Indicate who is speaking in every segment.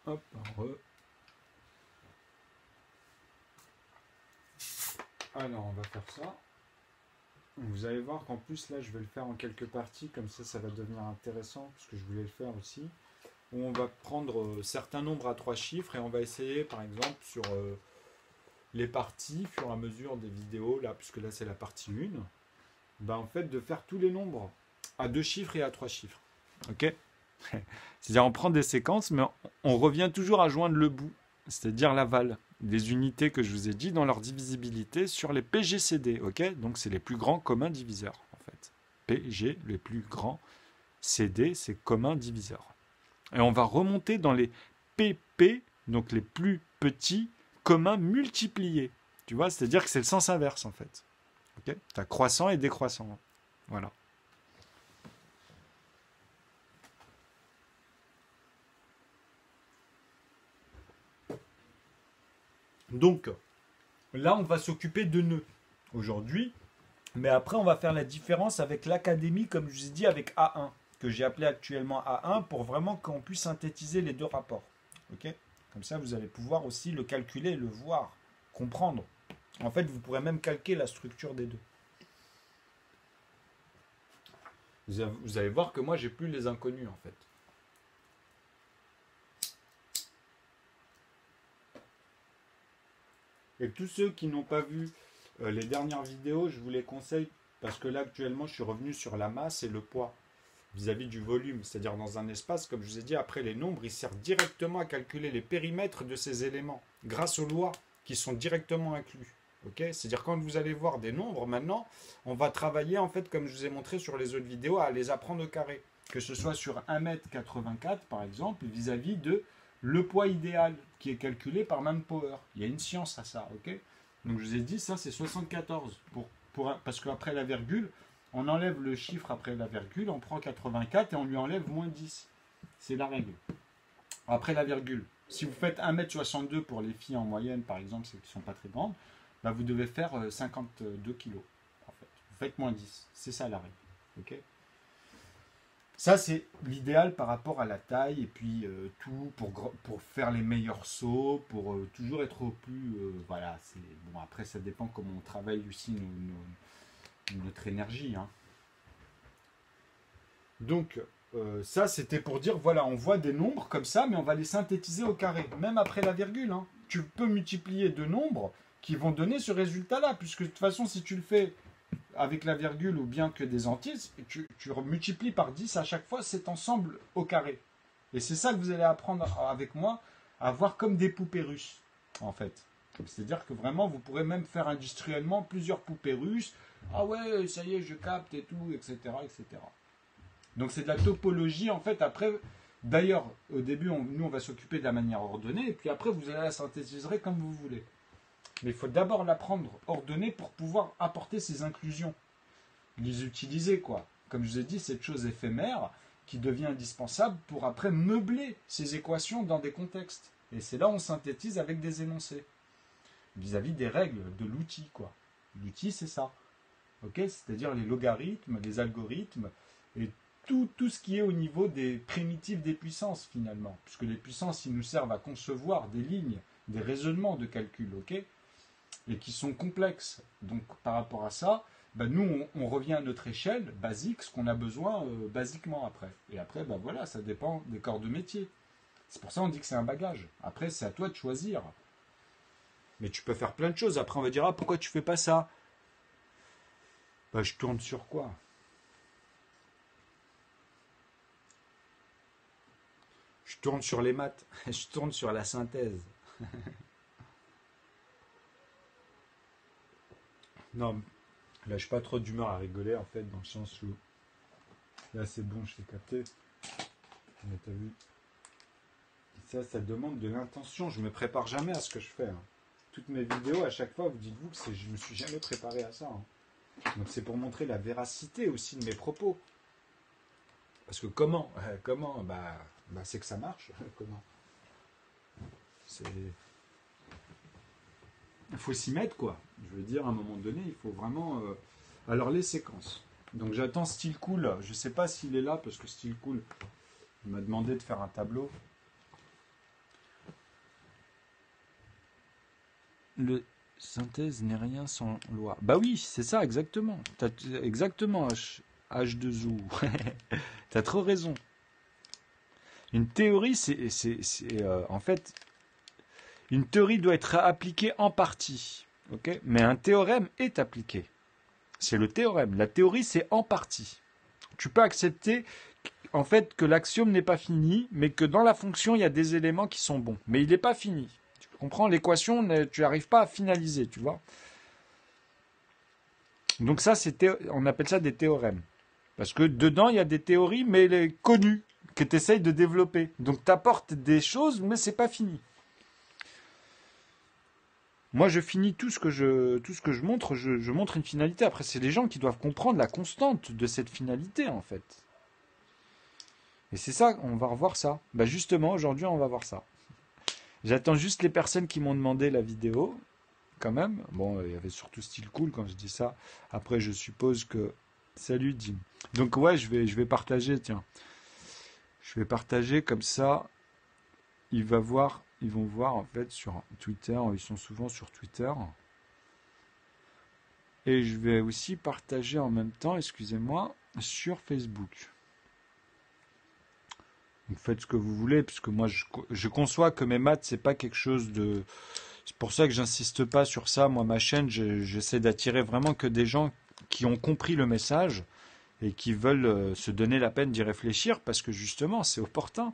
Speaker 1: Hop, alors on va faire ça. Vous allez voir qu'en plus là je vais le faire en quelques parties, comme ça va devenir intéressant, parce que je voulais le faire aussi. Où on va prendre certains nombres à 3 chiffres et on va essayer par exemple sur les parties, au fur et à mesure des vidéos, là, puisque là c'est la partie 1, ben, en fait de faire tous les nombres à 2 chiffres et à 3 chiffres. Ok. C'est-à-dire on prend des séquences, mais on revient toujours à joindre le bout, c'est-à-dire l'aval des unités que je vous ai dit dans leur divisibilité sur les PGCD. Ok. Donc c'est les plus grands communs diviseurs en fait. PG, les plus grands, CD, c'est commun diviseur. Et on va remonter dans les PP, donc les plus petits communs multipliés. Tu vois, c'est-à-dire que c'est le sens inverse en fait. Okay, tu as croissant et décroissant. Voilà. Donc, là, on va s'occuper de nœuds aujourd'hui. Mais après, on va faire la différence avec l'académie, comme je vous ai dit, avec A1, que j'ai appelé actuellement A1, pour vraiment qu'on puisse synthétiser les deux rapports. Ok. Comme ça, vous allez pouvoir aussi le calculer, le voir, comprendre. En fait, vous pourrez même calquer la structure des deux. Vous allez voir que moi, j'ai plus les inconnus, en fait. Et tous ceux qui n'ont pas vu les dernières vidéos, je vous les conseille, parce que là, actuellement, je suis revenu sur la masse et le poids vis-à-vis du volume. C'est-à-dire dans un espace, comme je vous ai dit, après les nombres, ils servent directement à calculer les périmètres de ces éléments, grâce aux lois qui sont directement inclus. Okay, c'est-à-dire quand vous allez voir des nombres, maintenant, on va travailler, en fait, comme je vous ai montré sur les autres vidéos, à les apprendre au carré. Que ce soit sur 1,84 m, par exemple, vis-à-vis de le poids idéal, qui est calculé par Manpower. Il y a une science à ça, ok. Donc je vous ai dit, ça c'est 74, parce qu'après la virgule, on enlève le chiffre après la virgule, on prend 84 et on lui enlève moins 10. C'est la règle. Après la virgule, si vous faites 1,62 m pour les filles en moyenne, par exemple, celles qui ne sont pas très grandes, bah vous devez faire 52 kg. En fait. Vous faites moins 10. C'est ça la règle. Okay, ça, c'est l'idéal par rapport à la taille et puis tout pour faire les meilleurs sauts, pour toujours être au plus. Voilà, c'est bon. Après, ça dépend comment on travaille aussi notre énergie. Hein. Donc, ça, c'était pour dire voilà, on voit des nombres comme ça, mais on va les synthétiser au carré, même après la virgule. Hein. Tu peux multiplier deux nombres qui vont donner ce résultat-là, puisque de toute façon, si tu le fais avec la virgule ou bien que des entiers, tu multiplies par 10 à chaque fois cet ensemble au carré. Et c'est ça que vous allez apprendre avec moi à voir comme des poupées russes, en fait. C'est-à-dire que vraiment, vous pourrez même faire industriellement plusieurs poupées russes. Ah ouais, ça y est, je capte et tout, etc. etc. Donc c'est de la topologie, en fait. Après, d'ailleurs, au début, nous, on va s'occuper de la manière ordonnée, et puis après, vous allez la synthétiser comme vous voulez. Mais il faut d'abord l'apprendre ordonnée pour pouvoir apporter ces inclusions. Les utiliser, quoi. Comme je vous ai dit, cette chose éphémère qui devient indispensable pour après meubler ces équations dans des contextes. Et c'est là où on synthétise avec des énoncés. Vis-à-vis des règles de l'outil, quoi. L'outil, c'est ça. Okay, c'est-à-dire les logarithmes, les algorithmes, et tout ce qui est au niveau des primitives des puissances, finalement. Puisque les puissances, ils nous servent à concevoir des lignes, des raisonnements de calcul, ok, et qui sont complexes. Donc par rapport à ça, ben, nous on revient à notre échelle basique, ce qu'on a besoin basiquement après. Et après, ben, voilà, ça dépend des corps de métier. C'est pour ça qu'on dit que c'est un bagage. Après, c'est à toi de choisir. Mais tu peux faire plein de choses. Après, on va dire, ah, pourquoi tu fais pas ça? Ben, je tourne sur quoi? Je tourne sur les maths. Je tourne sur la synthèse. Non, là, je suis pas trop d'humeur à rigoler, en fait, dans le sens où... Là, c'est bon, je l'ai capté. Mais t'as vu? Ça demande de l'intention. Je me prépare jamais à ce que je fais. Hein. Toutes mes vidéos, à chaque fois, vous dites-vous que je me suis jamais préparé à ça. Hein. Donc, c'est pour montrer la véracité aussi de mes propos. Parce que comment c'est que ça marche. Comment? Il faut s'y mettre, quoi. Je veux dire, à un moment donné, il faut vraiment... Alors, les séquences. Donc, j'attends Style Cool. Je ne sais pas s'il est là, parce que Style Cool m'a demandé de faire un tableau.
Speaker 2: le synthèse n'est rien sans loi. Bah oui, c'est ça, exactement. Exactement, H2O. T'as trop raison. Une théorie, en fait, une théorie doit être appliquée en partie. Ok, mais un théorème est appliqué. C'est le théorème. La théorie, c'est en partie. Tu peux accepter en fait que l'axiome n'est pas fini, mais que dans la fonction, il y a des éléments qui sont bons. Mais il n'est pas fini. Tu comprends? L'équation, tu n'arrives pas à finaliser, tu vois. Donc ça, on appelle ça des théorèmes. Parce que dedans, il y a des théories, mais elle est connue, que tu essayes de développer. Donc tu apportes des choses, mais c'est pas fini. Moi, je finis tout ce que je montre, je montre une finalité. Après, c'est les gens qui doivent comprendre la constante de cette finalité, en fait. Et c'est ça, on va revoir ça. Bah justement, aujourd'hui, on va voir ça. J'attends juste les personnes qui m'ont demandé la vidéo, quand même. Bon, il y avait surtout style cool quand je dis ça. Après, je suppose que... Salut, Jim. Donc, ouais, je vais partager, tiens. Je vais partager comme ça. Ils vont voir, en fait, sur Twitter. Ils sont souvent sur Twitter. Et je vais aussi partager en même temps, excusez-moi, sur Facebook. Vous faites ce que vous voulez, puisque moi, je conçois que mes maths, c'est pas quelque chose de... C'est pour ça que j'insiste pas sur ça. Moi, ma chaîne, j'essaie d'attirer vraiment que des gens qui ont compris le message et qui veulent se donner la peine d'y réfléchir, parce que justement, c'est opportun.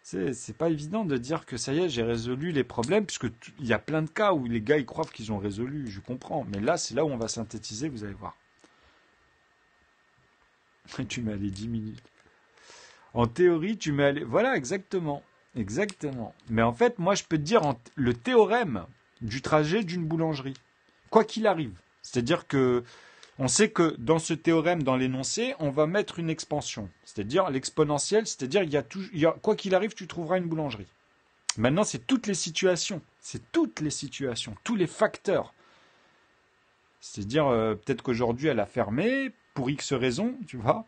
Speaker 2: C'est pas évident de dire que ça y est, j'ai résolu les problèmes, puisque il y a plein de cas où les gars, ils croient qu'ils ont résolu, je comprends. Mais là, c'est là où on va synthétiser, vous allez voir. Tu mets les 10 minutes. En théorie, tu mets... Voilà, exactement. Exactement. Mais en fait, moi, je peux te dire le théorème du trajet d'une boulangerie. Quoi qu'il arrive. C'est-à-dire que on sait que dans ce théorème, dans l'énoncé, on va mettre une expansion. C'est-à-dire l'exponentielle, c'est-à-dire quoi qu'il arrive, tu trouveras une boulangerie. Maintenant, c'est toutes les situations. C'est toutes les situations, tous les facteurs. C'est-à-dire, peut-être qu'aujourd'hui, elle a fermé pour X raisons, tu vois.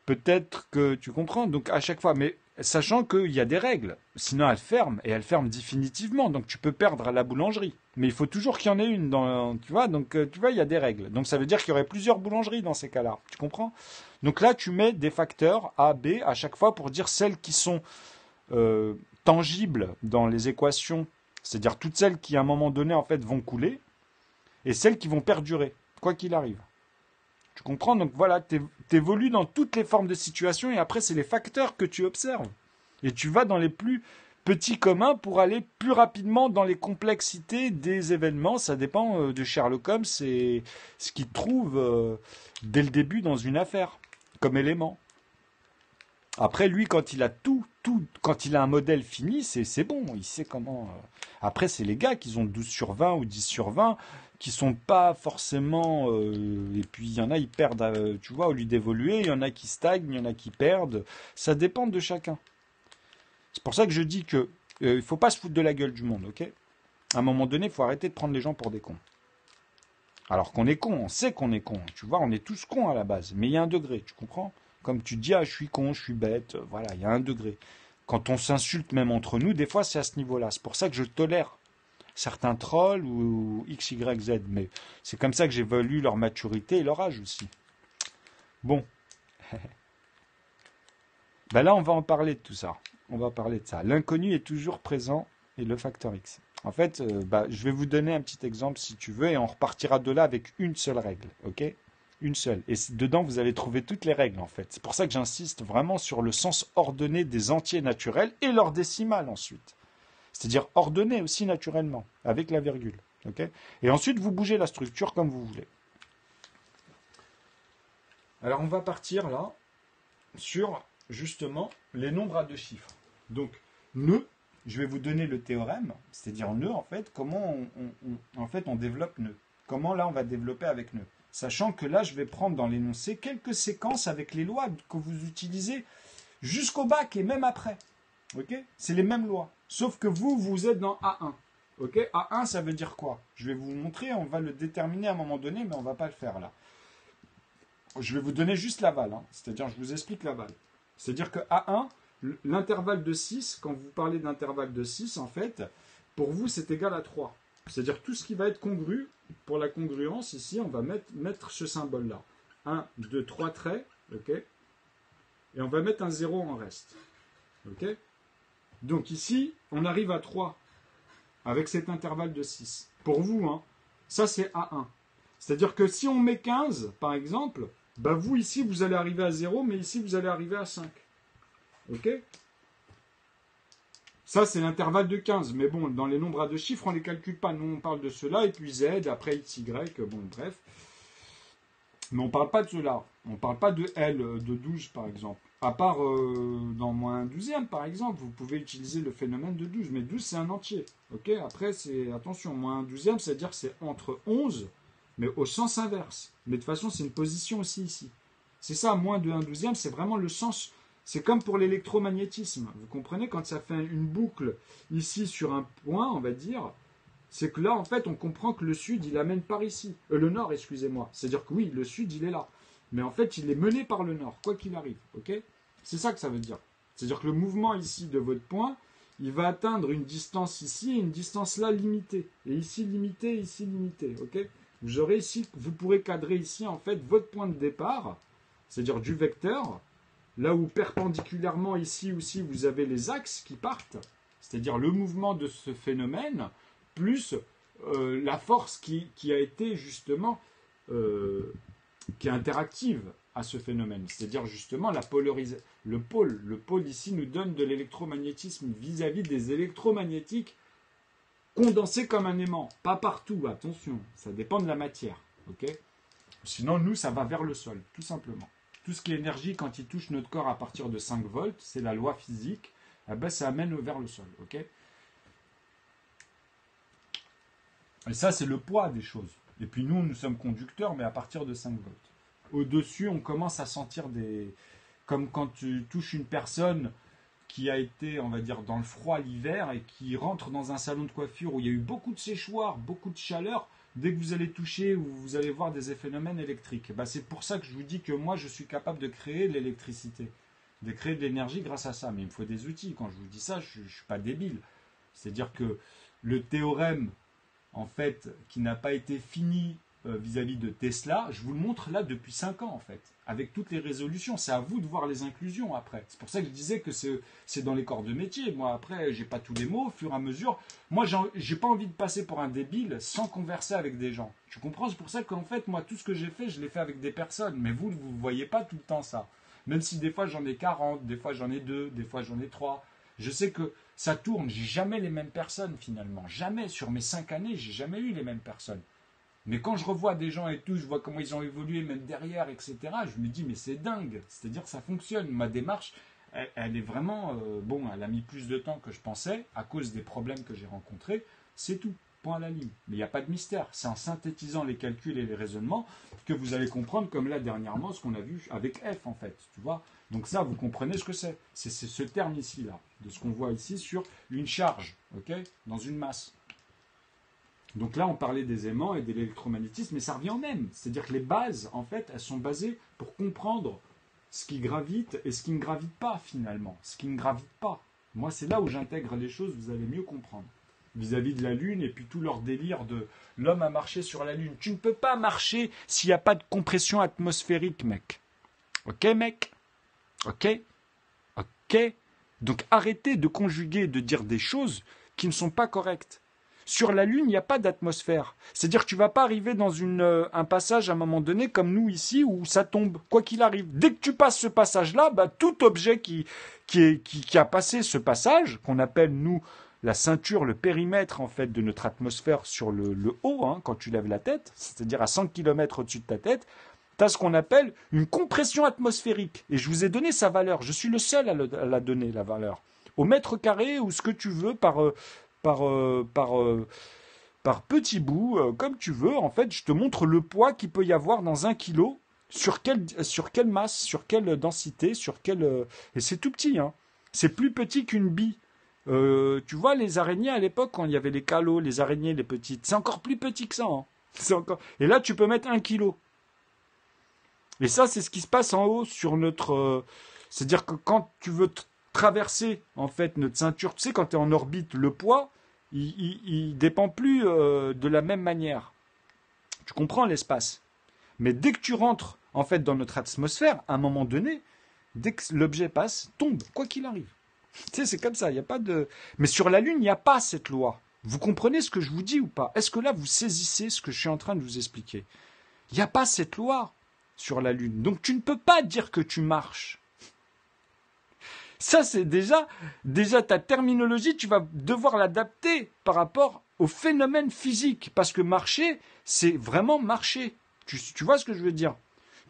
Speaker 2: Peut-être que tu comprends. Donc à chaque fois, mais sachant qu'il y a des règles. Sinon, elle ferme et elle ferme définitivement. Donc tu peux perdre à la boulangerie. Mais il faut toujours qu'il y en ait une. Tu vois, donc tu vois, il y a des règles. Donc ça veut dire qu'il y aurait plusieurs boulangeries dans ces cas-là. Tu comprends? Donc là, tu mets des facteurs A, B à chaque fois pour dire celles qui sont tangibles dans les équations. C'est-à-dire toutes celles qui, à un moment donné, en fait, vont couler. Et celles qui vont perdurer, quoi qu'il arrive. Tu comprends? Donc voilà, tu évolues dans toutes les formes de situation et après, c'est les facteurs que tu observes. Et tu vas dans les plus petits communs pour aller plus rapidement dans les complexités des événements. Ça dépend de Sherlock Holmes, c'est ce qu'il trouve dès le début dans une affaire, comme élément. Après, lui, quand il a quand il a un modèle fini, c'est bon, il sait comment. Après, c'est les gars qui ont 12 sur 20 ou 10 sur 20, qui sont pas forcément. Et puis, il y en a, ils perdent, tu vois, au lieu d'évoluer, il y en a qui stagnent, il y en a qui perdent. Ça dépend de chacun. C'est pour ça que je dis que il faut pas se foutre de la gueule du monde, ok? À un moment donné, il faut arrêter de prendre les gens pour des cons. Alors qu'on est con, on sait qu'on est con. Tu vois, on est tous cons à la base. Mais il y a un degré, tu comprends? Comme tu dis, ah, je suis con, je suis bête, voilà, il y a un degré. Quand on s'insulte même entre nous, des fois c'est à ce niveau-là. C'est pour ça que je tolère certains trolls ou X, Y, Z. Mais c'est comme ça que j'évalue leur maturité et leur âge aussi. Bon. Ben là, on va en parler de tout ça. On va parler de ça. L'inconnu est toujours présent et le facteur X. En fait, je vais vous donner un petit exemple si tu veux et on repartira de là avec une seule règle, ok? Une seule. Et dedans, vous allez trouver toutes les règles, en fait. C'est pour ça que j'insiste vraiment sur le sens ordonné des entiers naturels et leur décimale ensuite. C'est-à-dire ordonné aussi naturellement, avec la virgule. Okay, et ensuite, vous bougez la structure comme vous voulez. Alors, on va partir là sur, justement, les nombres à deux chiffres. Donc, nœud, je vais vous donner le théorème, c'est-à-dire nœud, en fait, comment on développe nœud. Comment, là, on va développer avec nœud. Sachant que là, je vais prendre dans l'énoncé quelques séquences avec les lois que vous utilisez jusqu'au bac et même après. Ok? C'est les mêmes lois. Sauf que vous êtes dans A1. Ok? A1, ça veut dire quoi? Je vais vous montrer, on va le déterminer à un moment donné, mais on ne va pas le faire là. Je vais vous donner juste l'aval. C'est-à-dire, je vous explique l'aval. C'est-à-dire que A1, l'intervalle de 6, quand vous parlez d'intervalle de 6, en fait, pour vous, c'est égal à 3.
Speaker 1: C'est-à-dire tout ce qui va être congru, pour la congruence, ici, on va mettre ce symbole-là. 1, 2, 3 traits, ok? Et on va mettre un 0 en reste. Ok? Donc ici, on arrive à 3, avec cet intervalle de 6. Pour vous, hein, ça c'est A1. C'est-à-dire que si on met 15, par exemple, bah vous ici, vous allez arriver à 0, mais ici, vous allez arriver à 5. Ok? Ça, c'est l'intervalle de 15. Mais bon, dans les nombres à deux chiffres, on ne les calcule pas. Nous, on parle de cela, et puis Z, après XY, bon, bref. Mais on ne parle pas de cela. On ne parle pas de L, de 12, par exemple. À part dans moins 12e, par exemple, vous pouvez utiliser le phénomène de 12. Mais 12, c'est un entier. Ok? Après, c'est, attention, moins 12e, c'est-à-dire que c'est entre 11, mais au sens inverse. Mais de toute façon, c'est une position aussi ici. C'est ça, moins de 1 12e, c'est vraiment le sens. C'est comme pour l'électromagnétisme. Vous comprenez, quand ça fait une boucle ici sur un point, on va dire, c'est que là, en fait, on comprend que le sud, il amène par ici. Le nord, excusez-moi. C'est-à-dire que oui, le sud, il est là. Mais en fait, il est mené par le nord, quoi qu'il arrive. Ok? C'est ça que ça veut dire. C'est-à-dire que le mouvement ici de votre point, il va atteindre une distance ici et une distance là limitée. Et ici limitée, ici limitée. Ok? Vous aurez ici, vous pourrez cadrer ici, en fait, votre point de départ, c'est-à-dire du vecteur. Là où perpendiculairement ici aussi vous avez les axes qui partent, c'est-à-dire le mouvement de ce phénomène, plus la force qui a été justement, qui est interactive à ce phénomène, c'est-à-dire justement la polarisation. Le pôle ici nous donne de l'électromagnétisme vis-à-vis des électromagnétiques condensés comme un aimant, pas partout, attention, ça dépend de la matière, ok? Sinon nous ça va vers le sol, tout simplement. Tout ce qui est énergie, quand il touche notre corps à partir de 5 volts, c'est la loi physique, eh ben, ça amène vers le sol. Okay, et ça, c'est le poids des choses. Et puis nous, nous sommes conducteurs, mais à partir de 5 volts. Au-dessus, on commence à sentir des... Comme quand tu touches une personne qui a été, on va dire, dans le froid l'hiver et qui rentre dans un salon de coiffure où il y a eu beaucoup de séchoir, beaucoup de chaleur. Dès que vous allez toucher ou vous allez voir des phénomènes électriques. Ben, c'est pour ça que je vous dis que moi, je suis capable de créer de l'électricité, de créer de l'énergie grâce à ça. Mais il me faut des outils. Quand je vous dis ça, je ne suis pas débile. C'est-à-dire que le théorème, en fait, qui n'a pas été fini vis-à-vis de Tesla, je vous le montre là depuis 5 ans, en fait, avec toutes les résolutions. C'est à vous de voir les inclusions après. C'est pour ça que je disais que c'est dans les corps de métier. Moi, après, j'ai pas tous les mots. Au fur et à mesure, moi, j'ai pas envie de passer pour un débile sans converser avec des gens. Tu comprends? C'est pour ça qu'en fait, moi, tout ce que j'ai fait, je l'ai fait avec des personnes. Mais vous voyez pas tout le temps ça. Même si des fois, j'en ai 40, des fois, j'en ai 2, des fois, j'en ai 3. Je sais que ça tourne. J'ai jamais les mêmes personnes, finalement. Jamais. Sur mes 5 années, j'ai jamais eu les mêmes personnes. Mais quand je revois des gens et tout, je vois comment ils ont évolué, même derrière, etc., je me dis, mais c'est dingue. C'est-à-dire que ça fonctionne. Ma démarche, elle est vraiment... bon, elle a mis plus de temps que je pensais, à cause des problèmes que j'ai rencontrés. C'est tout. Point à la ligne. Mais il n'y a pas de mystère. C'est en synthétisant les calculs et les raisonnements que vous allez comprendre, comme là, dernièrement, ce qu'on a vu avec F, en fait. Tu vois? Donc ça, vous comprenez ce que c'est. C'est ce terme ici, là, de ce qu'on voit ici sur une charge, ok, dans une masse. Donc là, on parlait des aimants et de l'électromagnétisme, mais ça revient au même. C'est-à-dire que les bases, en fait, elles sont basées pour comprendre ce qui gravite et ce qui ne gravite pas, finalement. Ce qui ne gravite pas. Moi, c'est là où j'intègre les choses, vous allez mieux comprendre. Vis-à-vis de la Lune et puis tout leur délire de l'homme a marché sur la Lune. Tu ne peux pas marcher s'il n'y a pas de compression atmosphérique, mec. Ok, mec? Ok? Ok? Donc arrêtez de conjuguer, de dire des choses qui ne sont pas correctes. Sur la Lune, il n'y a pas d'atmosphère. C'est-à-dire que tu ne vas pas arriver dans un passage à un moment donné, comme nous ici, où ça tombe, quoi qu'il arrive. Dès que tu passes ce passage-là, bah, tout objet qui a passé ce passage, qu'on appelle, nous, la ceinture, le périmètre, en fait, de notre atmosphère sur le haut, hein, quand tu lèves la tête, c'est-à-dire à 100 km au-dessus de ta tête, tu as ce qu'on appelle une compression atmosphérique. Et je vous ai donné sa valeur. Je suis le seul à la donner, la valeur. Au mètre carré, ou ce que tu veux, par petits bouts, comme tu veux. En fait, je te montre le poids qu'il peut y avoir dans 1 kilo, sur quelle masse, sur quelle densité, et c'est tout petit, hein. C'est plus petit qu'une bille. Tu vois, les araignées à l'époque, quand il y avait les calots, les araignées, les petites, c'est encore plus petit que ça, hein. Et là, tu peux mettre 1 kilo. Et ça, c'est ce qui se passe en haut sur notre... c'est-à-dire que quand tu veux traverser, en fait, notre ceinture, tu sais, quand tu es en orbite, le poids,
Speaker 2: il dépend plus de la même manière. Tu comprends l'espace. Mais dès que tu rentres en fait dans notre atmosphère, à un moment donné, dès que l'objet passe, tombe, quoi qu'il arrive. Tu sais, c'est comme ça, il n'y a pas de... Mais sur la Lune, il n'y a pas cette loi. Vous comprenez ce que je vous dis ou pas? Est-ce que là, vous saisissez ce que je suis en train de vous expliquer? Il n'y a pas cette loi sur la Lune. Donc tu ne peux pas dire que tu marches. Ça, c'est déjà ta terminologie, tu vas devoir l'adapter par rapport au phénomène physique. Parce que marcher, c'est vraiment marcher. Tu vois ce que je veux dire?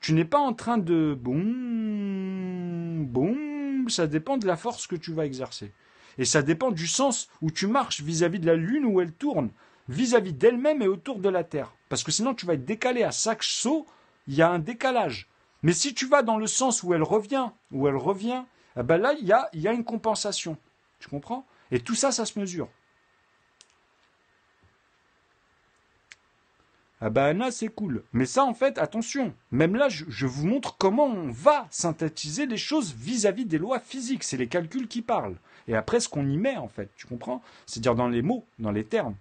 Speaker 2: Tu n'es pas en train de... Boum, boum, ça dépend de la force que tu vas exercer. Et ça dépend du sens où tu marches vis-à-vis de la Lune, où elle tourne, vis-à-vis d'elle-même et autour de la Terre. Parce que sinon, tu vas être décalé. À chaque saut, il y a un décalage. Mais si tu vas dans le sens où elle revient, eh ben là, il y a une compensation. Tu comprends? Et tout ça, ça se mesure. Ah ben là, c'est cool. Mais ça, en fait, attention. Même là, je vous montre comment on va synthétiser les choses vis-à-vis des lois physiques. C'est les calculs qui parlent. Et après, ce qu'on y met, en fait. Tu comprends? C'est-à-dire dans les mots, dans les termes.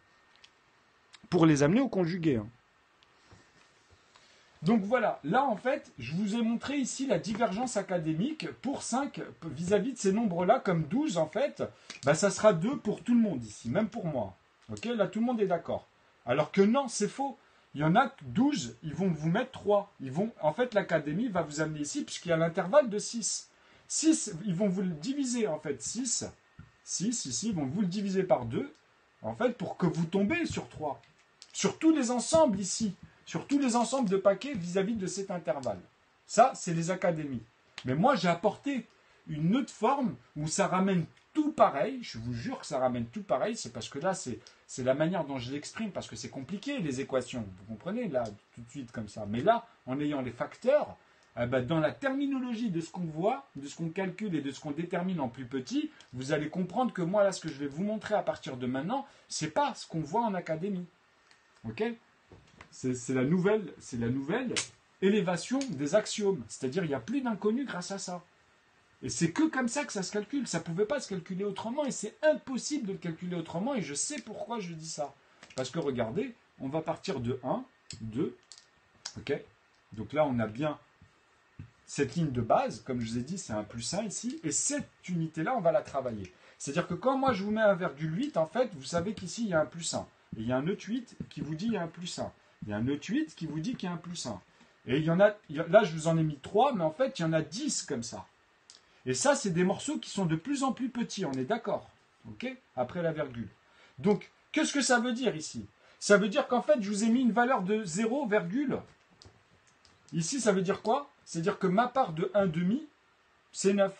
Speaker 2: Pour les amener au conjugué. Hein. Donc voilà, là en fait, je vous ai montré ici la divergence académique pour 5 vis-à-vis de ces nombres-là, comme 12 en fait, bah, ça sera 2 pour tout le monde ici, même pour moi. Ok, là tout le monde est d'accord. Alors que non, c'est faux. Il y en a 12, ils vont vous mettre 3. En fait, l'académie va vous amener ici, puisqu'il y a l'intervalle de 6. 6, ils vont vous le diviser en fait, 6 ici, ils vont vous le diviser par 2, en fait, pour que vous tombez sur 3. Sur tous les ensembles ici. Sur tous les ensembles de paquets vis-à-vis de cet intervalle. Ça, c'est les académies. Mais moi, j'ai apporté une autre forme où ça ramène tout pareil. Je vous jure que ça ramène tout pareil. C'est parce que là, c'est la manière dont je l'exprime, parce que c'est compliqué, les équations. Vous comprenez, là, tout de suite, comme ça. Mais là, en ayant les facteurs, dans la terminologie de ce qu'on voit, de ce qu'on calcule et de ce qu'on détermine en plus petit, vous allez comprendre que moi, là, ce que je vais vous montrer à partir de maintenant, c'est pas ce qu'on voit en académie. Ok ? C'est la nouvelle élévation des axiomes. C'est-à-dire il n'y a plus d'inconnus grâce à ça. Et c'est que comme ça que ça se calcule. Ça ne pouvait pas se calculer autrement et c'est impossible de le calculer autrement et je sais pourquoi je dis ça. Parce que regardez, on va partir de 1, 2, ok. Donc là on a bien cette ligne de base, comme je vous ai dit, c'est un plus 1 ici, et cette unité-là, on va la travailler. C'est-à-dire que quand moi je vous mets 1,8, en fait, vous savez qu'ici il y a un plus 1. Et il y a un autre 8 qui vous dit il y a un plus 1. Il y a un autre 8 qui vous dit qu'il y a un plus 1. Et il y en a, là je vous en ai mis 3, mais en fait il y en a 10 comme ça. Et ça, c'est des morceaux qui sont de plus en plus petits, on est d'accord, ok, après la virgule. Donc, qu'est-ce que ça veut dire ici? Ça veut dire qu'en fait, je vous ai mis une valeur de 0, ici, ça veut dire quoi? C'est-à-dire que ma part de 1,5, c'est 9.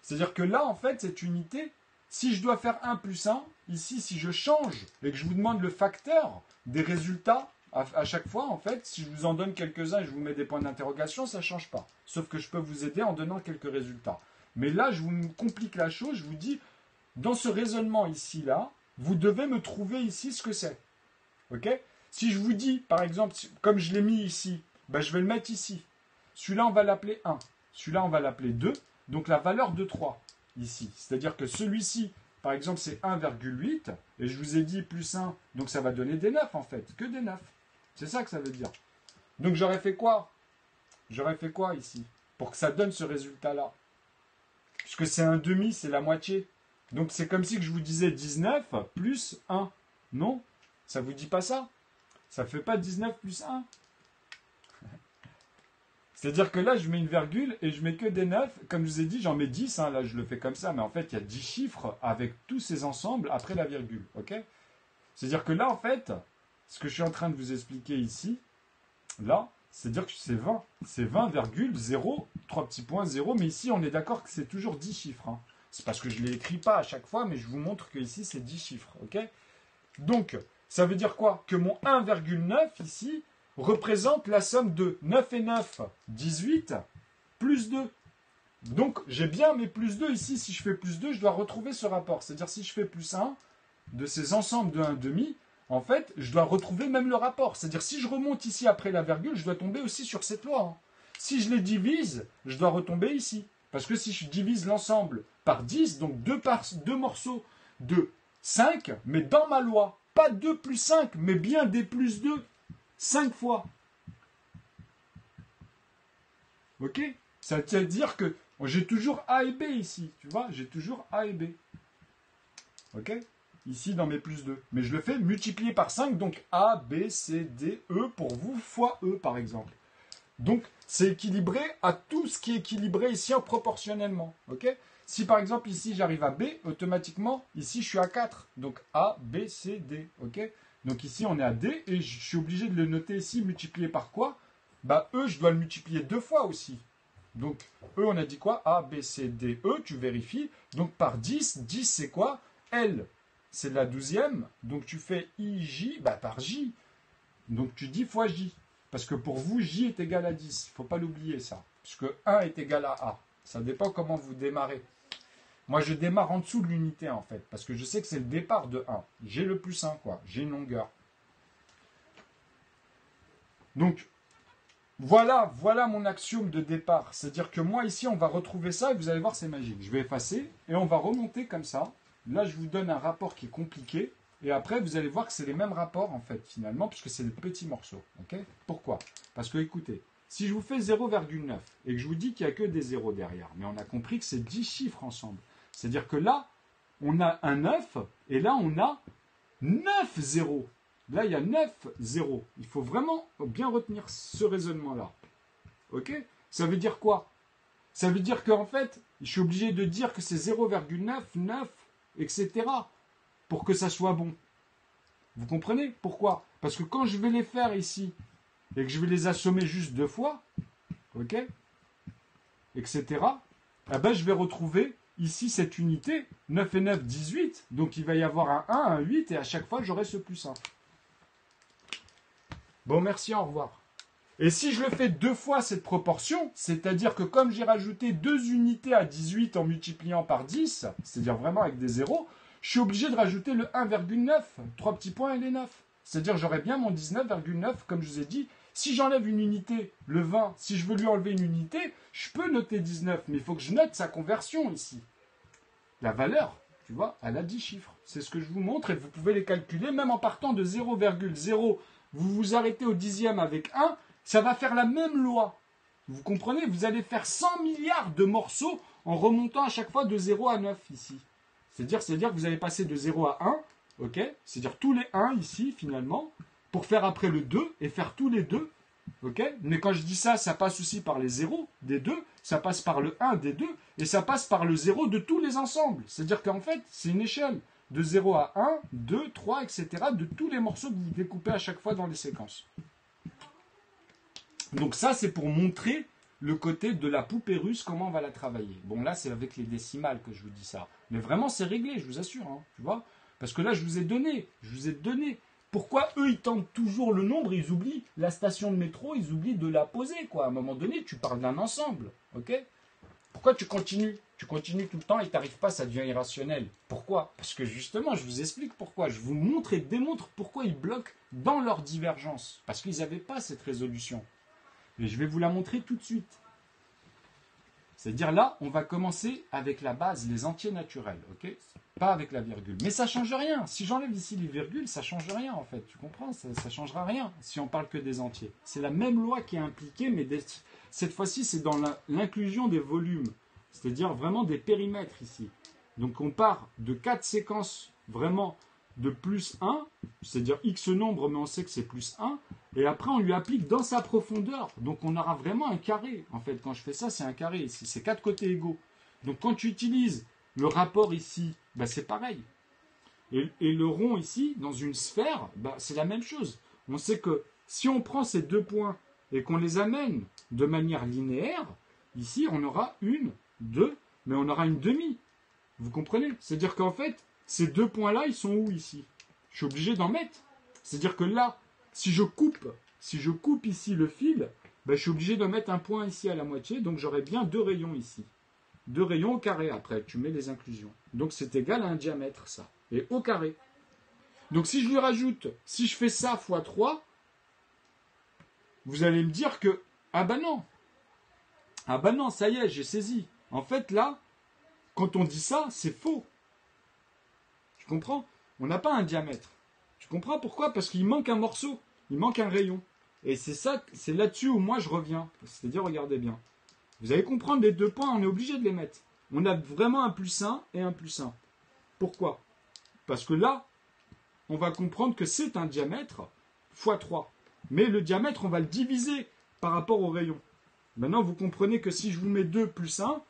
Speaker 2: C'est-à-dire que là, en fait, cette unité, si je dois faire 1 plus 1, ici, si je change et que je vous demande le facteur des résultats à chaque fois, en fait, si je vous en donne quelques-uns et je vous mets des points d'interrogation, ça ne change pas. Sauf que je peux vous aider en donnant quelques résultats. Mais là, je vous complique la chose, je vous dis, dans ce raisonnement ici-là, vous devez me trouver ici ce que c'est. Ok? Si je vous dis, par exemple, comme je l'ai mis ici, ben je vais le mettre ici. Celui-là, on va l'appeler 1. Celui-là, on va l'appeler 2. Donc la valeur de 3, ici. C'est-à-dire que celui-ci, par exemple, c'est 1,8. Et je vous ai dit plus 1, donc ça va donner des 9, en fait. Que des 9. C'est ça que ça veut dire. Donc j'aurais fait quoi? J'aurais fait quoi ici? Pour que ça donne ce résultat-là. Puisque c'est un demi, c'est la moitié. Donc c'est comme si que je vous disais 19 plus 1. Non? Ça ne vous dit pas ça? Ça ne fait pas 19 plus 1. C'est-à-dire que là, je mets une virgule et je mets que des 9. Comme je vous ai dit, j'en mets 10. Hein, là, je le fais comme ça. Mais en fait, il y a 10 chiffres avec tous ces ensembles après la virgule. Ok? C'est-à-dire que là, en fait, ce que je suis en train de vous expliquer ici, là, c'est-à-dire que c'est 20. C'est 20,0, 3 petits points, 0. Mais ici, on est d'accord que c'est toujours 10 chiffres. Hein. C'est parce que je ne les écris pas à chaque fois, mais je vous montre que ici, c'est 10 chiffres. Ok? Donc, ça veut dire quoi? Que mon 1,9 ici représente la somme de 9 et 9, 18, plus 2. Donc, j'ai bien mes plus 2 ici. Si je fais plus 2, je dois retrouver ce rapport. C'est-à-dire, si je fais plus 1 de ces ensembles de 1,5, en fait, je dois retrouver même le rapport. C'est-à-dire, si je remonte ici après la virgule, je dois tomber aussi sur cette loi. Hein. Si je les divise, je dois retomber ici. Parce que si je divise l'ensemble par 10, donc deux morceaux de
Speaker 1: 5, mais dans ma loi. Pas 2 plus 5, mais bien D plus 2. 5 fois. Ok? Ça veut dire que j'ai toujours A et B ici. Tu vois? J'ai toujours A et B. Ok? Ici dans mes plus 2. Mais je le fais multiplié par 5, donc A, B, C, D, E pour vous, fois E par exemple. Donc c'est équilibré à tout ce qui est équilibré ici en proportionnellement. Ok? Si par exemple ici j'arrive à B, automatiquement ici je suis à 4. Donc A, B, C, D. Ok? Donc ici on est à D et je suis obligé de le noter ici multiplié par quoi? Bah E je dois le multiplier 2 fois aussi. Donc E on a dit quoi? A, B, C, D, E, tu vérifies. Donc par 10, 10 c'est quoi? L. C'est la 12e, donc tu fais IJ, bah par J. Donc tu dis fois J. Parce que pour vous, J est égal à 10. Il ne faut pas l'oublier ça. Puisque 1 est égal à A. Ça dépend comment vous démarrez. Moi, je démarre en dessous de l'unité, en fait. Parce que je sais que c'est le départ de 1. J'ai le plus 1, quoi. J'ai une longueur. Donc, voilà mon axiome de départ. C'est-à-dire que moi, ici, on va retrouver ça et vous allez voir, c'est magique. Je vais effacer et on va remonter comme ça. Là, je vous donne un rapport qui est compliqué. Et après, vous allez voir que c'est les mêmes rapports, en fait, finalement, puisque c'est des petits morceaux. Okay? Pourquoi? Parce que, écoutez, si je vous fais 0,9 et que je vous dis qu'il n'y a que des zéros derrière, mais on a compris que c'est 10 chiffres ensemble. C'est-à-dire que là, on a un 9 et là, on a 9 zéros. Là, il y a 9 zéros. Il faut vraiment bien retenir ce raisonnement-là. Ok? Ça veut dire quoi? Ça veut dire qu'en fait, je suis obligé de dire que c'est 0,9, 9, etc. pour que ça soit bon. Vous comprenez pourquoi? Parce que quand je vais les faire ici, et que je vais les assommer juste 2 fois, ok, etc., eh ben, je vais retrouver ici cette unité, 9 et 9, 18, donc il va y avoir un 1, un 8, et à chaque fois, j'aurai ce plus 1. Bon, merci, au revoir. Et si je le fais 2 fois cette proportion, c'est-à-dire que comme j'ai rajouté 2 unités à 18 en multipliant par 10, c'est-à-dire vraiment avec des zéros, je suis obligé de rajouter le 1,9, 3 petits points et les 9. C'est-à-dire j'aurai bien mon 19,9, comme je vous ai dit. Si j'enlève une unité, le 20, si je veux lui enlever une unité, je peux noter 19, mais il faut que je note sa conversion ici. La valeur, tu vois, elle a 10 chiffres. C'est ce que je vous montre et vous pouvez les calculer, même en partant de 0,0, vous vous arrêtez au dixième avec 1, ça va faire la même loi. Vous comprenez? Vous allez faire 100 milliards de morceaux en remontant à chaque fois de 0 à 9 ici. C'est-à-dire que vous allez passer de 0 à 1, ok? C'est-à-dire tous les 1 ici, finalement, pour faire après le 2 et faire tous les 2, ok? Mais quand je dis ça, ça passe aussi par les 0 des 2, ça passe par le 1 des 2, et ça passe par le 0 de tous les ensembles. C'est-à-dire qu'en fait, c'est une échelle de 0 à 1, 2, 3, etc. de tous les morceaux que vous découpez à chaque fois dans les séquences. Donc ça, c'est pour montrer le côté de la poupée russe, comment on va la travailler. Bon, là, c'est avec les décimales que je vous dis ça. Mais vraiment, c'est réglé, je vous assure. Hein, tu vois? Parce que là, je vous ai donné. Pourquoi eux, ils tentent toujours le nombre, ils oublient la station de métro, ils oublient de la poser, quoi. À un moment donné, tu parles d'un ensemble, ok? Pourquoi tu continues? Tu continues tout le temps et tu n'arrives pas, ça devient irrationnel. Pourquoi? Parce que justement, je vous explique pourquoi. Je vous montre et démontre pourquoi ils bloquent dans leur divergence. Parce qu'ils n'avaient pas cette résolution. Et je vais vous la montrer tout de suite. C'est-à-dire là, on va commencer avec la base, les entiers naturels, ok? Pas avec la virgule. Mais ça ne change rien. Si j'enlève ici les virgules, ça ne change rien en fait. Tu comprends? Ça ne changera rien si on parle que des entiers. C'est la même loi qui est impliquée, mais cette fois-ci, c'est dans l'inclusion des volumes. C'est-à-dire vraiment des périmètres ici. Donc on part de 4 séquences vraiment de plus 1, c'est-à-dire x nombre, mais on sait que c'est plus 1, et après on lui applique dans sa profondeur. Donc on aura vraiment un carré. En fait, quand je fais ça, c'est un carré ici. C'est 4 côtés égaux. Donc quand tu utilises le rapport ici, bah, c'est pareil. Et le rond ici, dans une sphère, bah, c'est la même chose. On sait que si on prend ces 2 points et qu'on les amène de manière linéaire, ici on aura une, 2, mais on aura une demi. Vous comprenez? C'est-à-dire qu'en fait, ces 2 points-là, ils sont où ici? Je suis obligé d'en mettre. C'est-à-dire que là, si je coupe ici le fil, ben, je suis obligé de mettre un point ici à la moitié, donc j'aurai bien 2 rayons ici. 2 rayons au carré après, tu mets les inclusions. Donc c'est égal à un diamètre, ça. Et au carré. Donc si je lui rajoute, si je fais ça fois 3, vous allez me dire que, ah ben non, ça y est, j'ai saisi. En fait là, quand on dit ça, c'est faux. Tu comprends? on n'a pas un diamètre. Tu comprends pourquoi? Parce qu'il manque un morceau, il manque un rayon. Et c'est ça, c'est là-dessus où moi je reviens. C'est-à-dire, regardez bien. Vous allez comprendre les 2 points, on est obligé de les mettre. On a vraiment un plus 1 et un plus 1. Pourquoi? Parce que là, on va comprendre que c'est un diamètre fois 3. Mais le diamètre, on va le diviser par rapport au rayon. Maintenant, vous comprenez que si je vous mets 2 plus 1,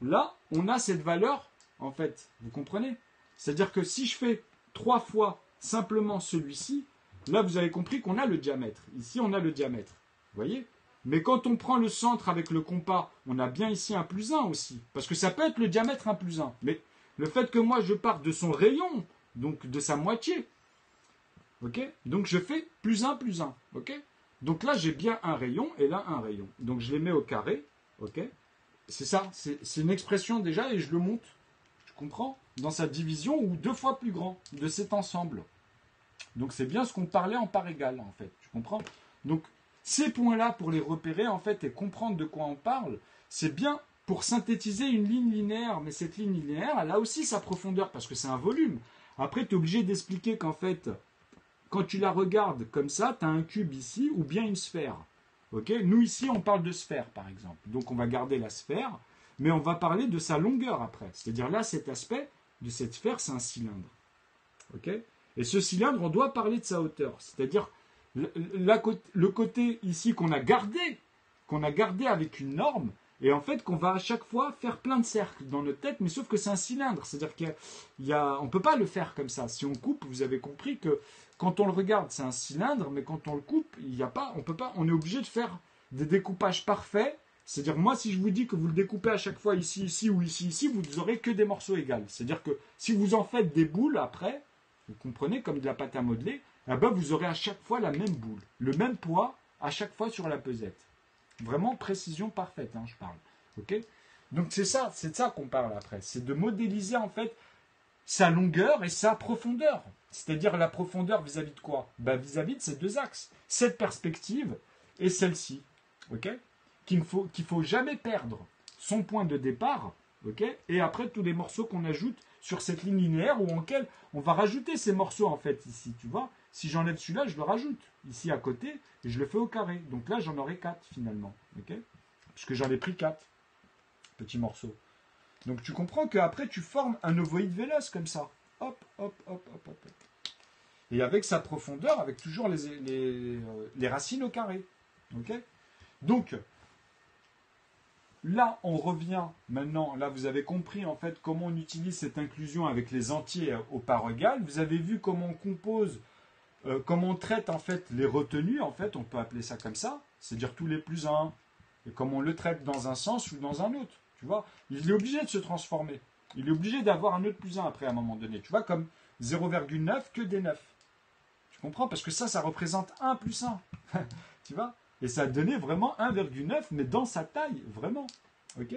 Speaker 1: là, on a cette valeur, en fait. Vous comprenez? C'est-à-dire que si je fais 3 fois simplement celui-ci, là, vous avez compris qu'on a le diamètre. Ici, on a le diamètre. Vous voyez? Mais quand on prend le centre avec le compas, on a bien ici un plus 1 aussi. Parce que ça peut être le diamètre 1 plus 1. Mais le fait que moi, je parte de son rayon, donc de sa moitié, ok? Donc je fais plus 1 plus 1. Ok? Donc là, j'ai bien un rayon et là, un rayon. Donc je les mets au carré. Ok? C'est ça. C'est une expression déjà et je le monte. Tu comprends? Dans sa division ou 2 fois plus grand de cet ensemble. Donc c'est bien ce qu'on parlait en part égale, en fait. Tu comprends? Donc ces points-là, pour les repérer, en fait, et comprendre de quoi on parle, c'est bien pour synthétiser une ligne linéaire. Mais cette ligne linéaire, elle a aussi sa profondeur, parce que c'est un volume. Après, tu es obligé d'expliquer qu'en fait, quand tu la regardes comme ça, tu as un cube ici, ou bien une sphère. Okay? Nous, ici, on parle de sphère, par exemple. Donc on va garder la sphère, mais on va parler de sa longueur après. C'est-à-dire là, cet aspect de cette sphère, c'est un cylindre. Okay? Et ce cylindre, on doit parler de sa hauteur. C'est-à-dire le côté ici qu'on a gardé avec une norme, et en fait qu'on va à chaque fois faire plein de cercles dans notre tête, mais sauf que c'est un cylindre. C'est-à-dire on ne peut pas le faire comme ça. Si on coupe, vous avez compris que quand on le regarde, c'est un cylindre, mais quand on le coupe, on peut pas, on est obligé de faire des découpages parfaits. C'est-à-dire, moi, si je vous dis que vous le découpez à chaque fois ici, ici ou ici, ici, vous n'aurez que des morceaux égaux. C'est-à-dire que si vous en faites des boules après, vous comprenez, comme de la pâte à modeler, eh ben, vous aurez à chaque fois la même boule, le même poids à chaque fois sur la pesette. Vraiment précision parfaite, hein, je parle. Okay? Donc c'est de ça qu'on parle après. C'est de modéliser en fait sa longueur et sa profondeur. C'est-à-dire la profondeur vis-à-vis de quoi? Ben, vis-à-vis de ces 2 axes. Cette perspective et celle-ci. Okay? Qu'il faut jamais perdre son point de départ. Okay? Et après tous les morceaux qu'on ajoute sur cette ligne linéaire ou auquel on va rajouter ces morceaux en fait ici. Tu vois? Si j'enlève celui-là, je le rajoute ici à côté et je le fais au carré. Donc là, j'en aurai 4 finalement. Okay? Puisque j'en ai pris 4 petits morceaux. Donc tu comprends qu'après, tu formes un ovoïde véloce comme ça. Hop, hop, hop, hop, hop. Et avec sa profondeur, avec toujours les racines au carré. Okay? Donc, là, on revient maintenant. Là, vous avez compris en fait comment on utilise cette inclusion avec les entiers aux parts égales. Vous avez vu comment on compose, comment on traite en fait les retenues. En fait, on peut appeler ça comme ça. C'est-à-dire tous les plus 1. Et comment on le traite dans un sens ou dans un autre. Tu vois, il est obligé de se transformer. Il est obligé d'avoir un autre plus 1 après à un moment donné. Tu vois, comme 0,9 que des 9. Tu comprends? Parce que ça représente 1 plus 1. Tu vois? Et ça a donné vraiment 1,9, mais dans sa taille, vraiment. Ok?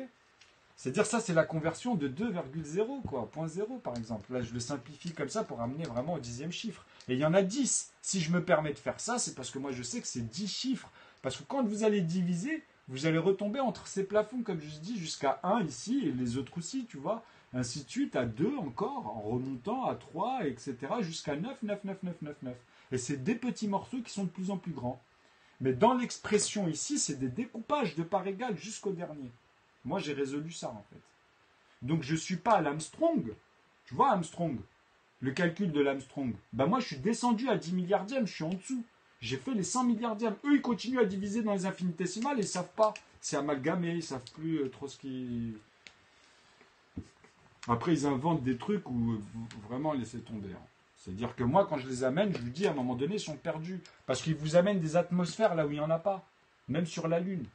Speaker 1: C'est-à-dire ça, c'est la conversion de 2,0, quoi. 0,0 par exemple. Là, je le simplifie comme ça pour amener vraiment au 10e chiffre. Et il y en a 10. Si je me permets de faire ça, c'est parce que moi, je sais que c'est 10 chiffres. Parce que quand vous allez diviser, vous allez retomber entre ces plafonds, comme je dis, jusqu'à 1 ici, et les autres aussi, tu vois. Ainsi de suite, à 2 encore, en remontant à 3, etc., jusqu'à 9, 9, 9, 9, 9, 9. Et c'est des petits morceaux qui sont de plus en plus grands. Mais dans l'expression ici, c'est des découpages de parts égales jusqu'au dernier. Moi, j'ai résolu ça, en fait. Donc, je ne suis pas à l'Armstrong. Tu vois, Armstrong, le calcul de l'Armstrong. Ben, moi, je suis descendu à 10 milliardièmes, je suis en dessous. J'ai fait les 100 milliardièmes. Eux, ils continuent à diviser dans les infinitésimales et ils ne savent pas. C'est amalgamé, ils ne savent plus trop ce qui... Après, ils inventent des trucs où vraiment, laissez tomber. Hein. C'est-à-dire que moi, quand je les amène, je vous dis, à un moment donné, ils sont perdus. Parce qu'ils vous amènent des atmosphères là où il n'y en a pas. Même sur la Lune.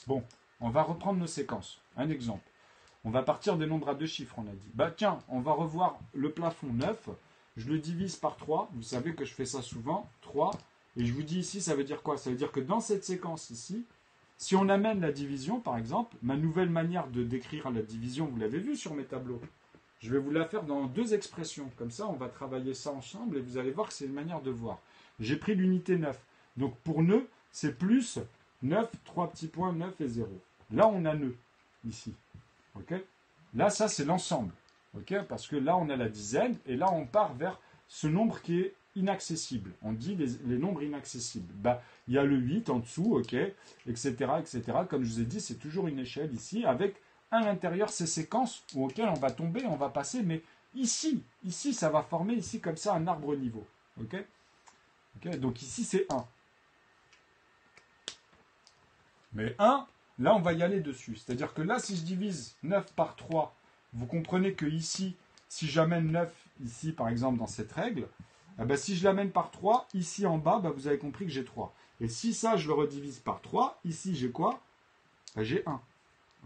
Speaker 1: Bon, on va reprendre nos séquences. Un exemple. On va partir des nombres à 2 chiffres, on a dit. Bah tiens, on va revoir le plafond 9. Je le divise par 3. Vous savez que je fais ça souvent. 3. Et je vous dis ici, ça veut dire quoi? Ça veut dire que dans cette séquence ici, si on amène la division, par exemple, ma nouvelle manière de décrire la division, vous l'avez vu sur mes tableaux. Je vais vous la faire dans 2 expressions. Comme ça, on va travailler ça ensemble et vous allez voir que c'est une manière de voir. J'ai pris l'unité 9. Donc pour nœud, c'est plus 9, 3 petits points, 9 et 0. Là, on a nœud, ici. Ok? Là, ça, c'est l'ensemble.
Speaker 2: Ok, parce que là, on a la dizaine, et là, on part vers ce nombre qui est inaccessible. On dit les nombres inaccessibles. Bah, il y a le 8 en dessous, ok, etc., etc. Comme je vous ai dit, c'est toujours une échelle ici, avec à l'intérieur ces séquences auxquelles on va tomber, on va passer, mais ici, ça va former ici comme ça un arbre niveau. Ok, donc ici, c'est 1. Mais 1, là, on va y aller dessus. C'est-à-dire que là, si je divise 9 par 3, vous comprenez que ici, si j'amène 9 ici, par exemple, dans cette règle, eh ben, si je l'amène par 3, ici en bas, ben, vous avez compris que j'ai 3. Et si ça, je le redivise par 3, ici, j'ai quoi? Ben, j'ai 1.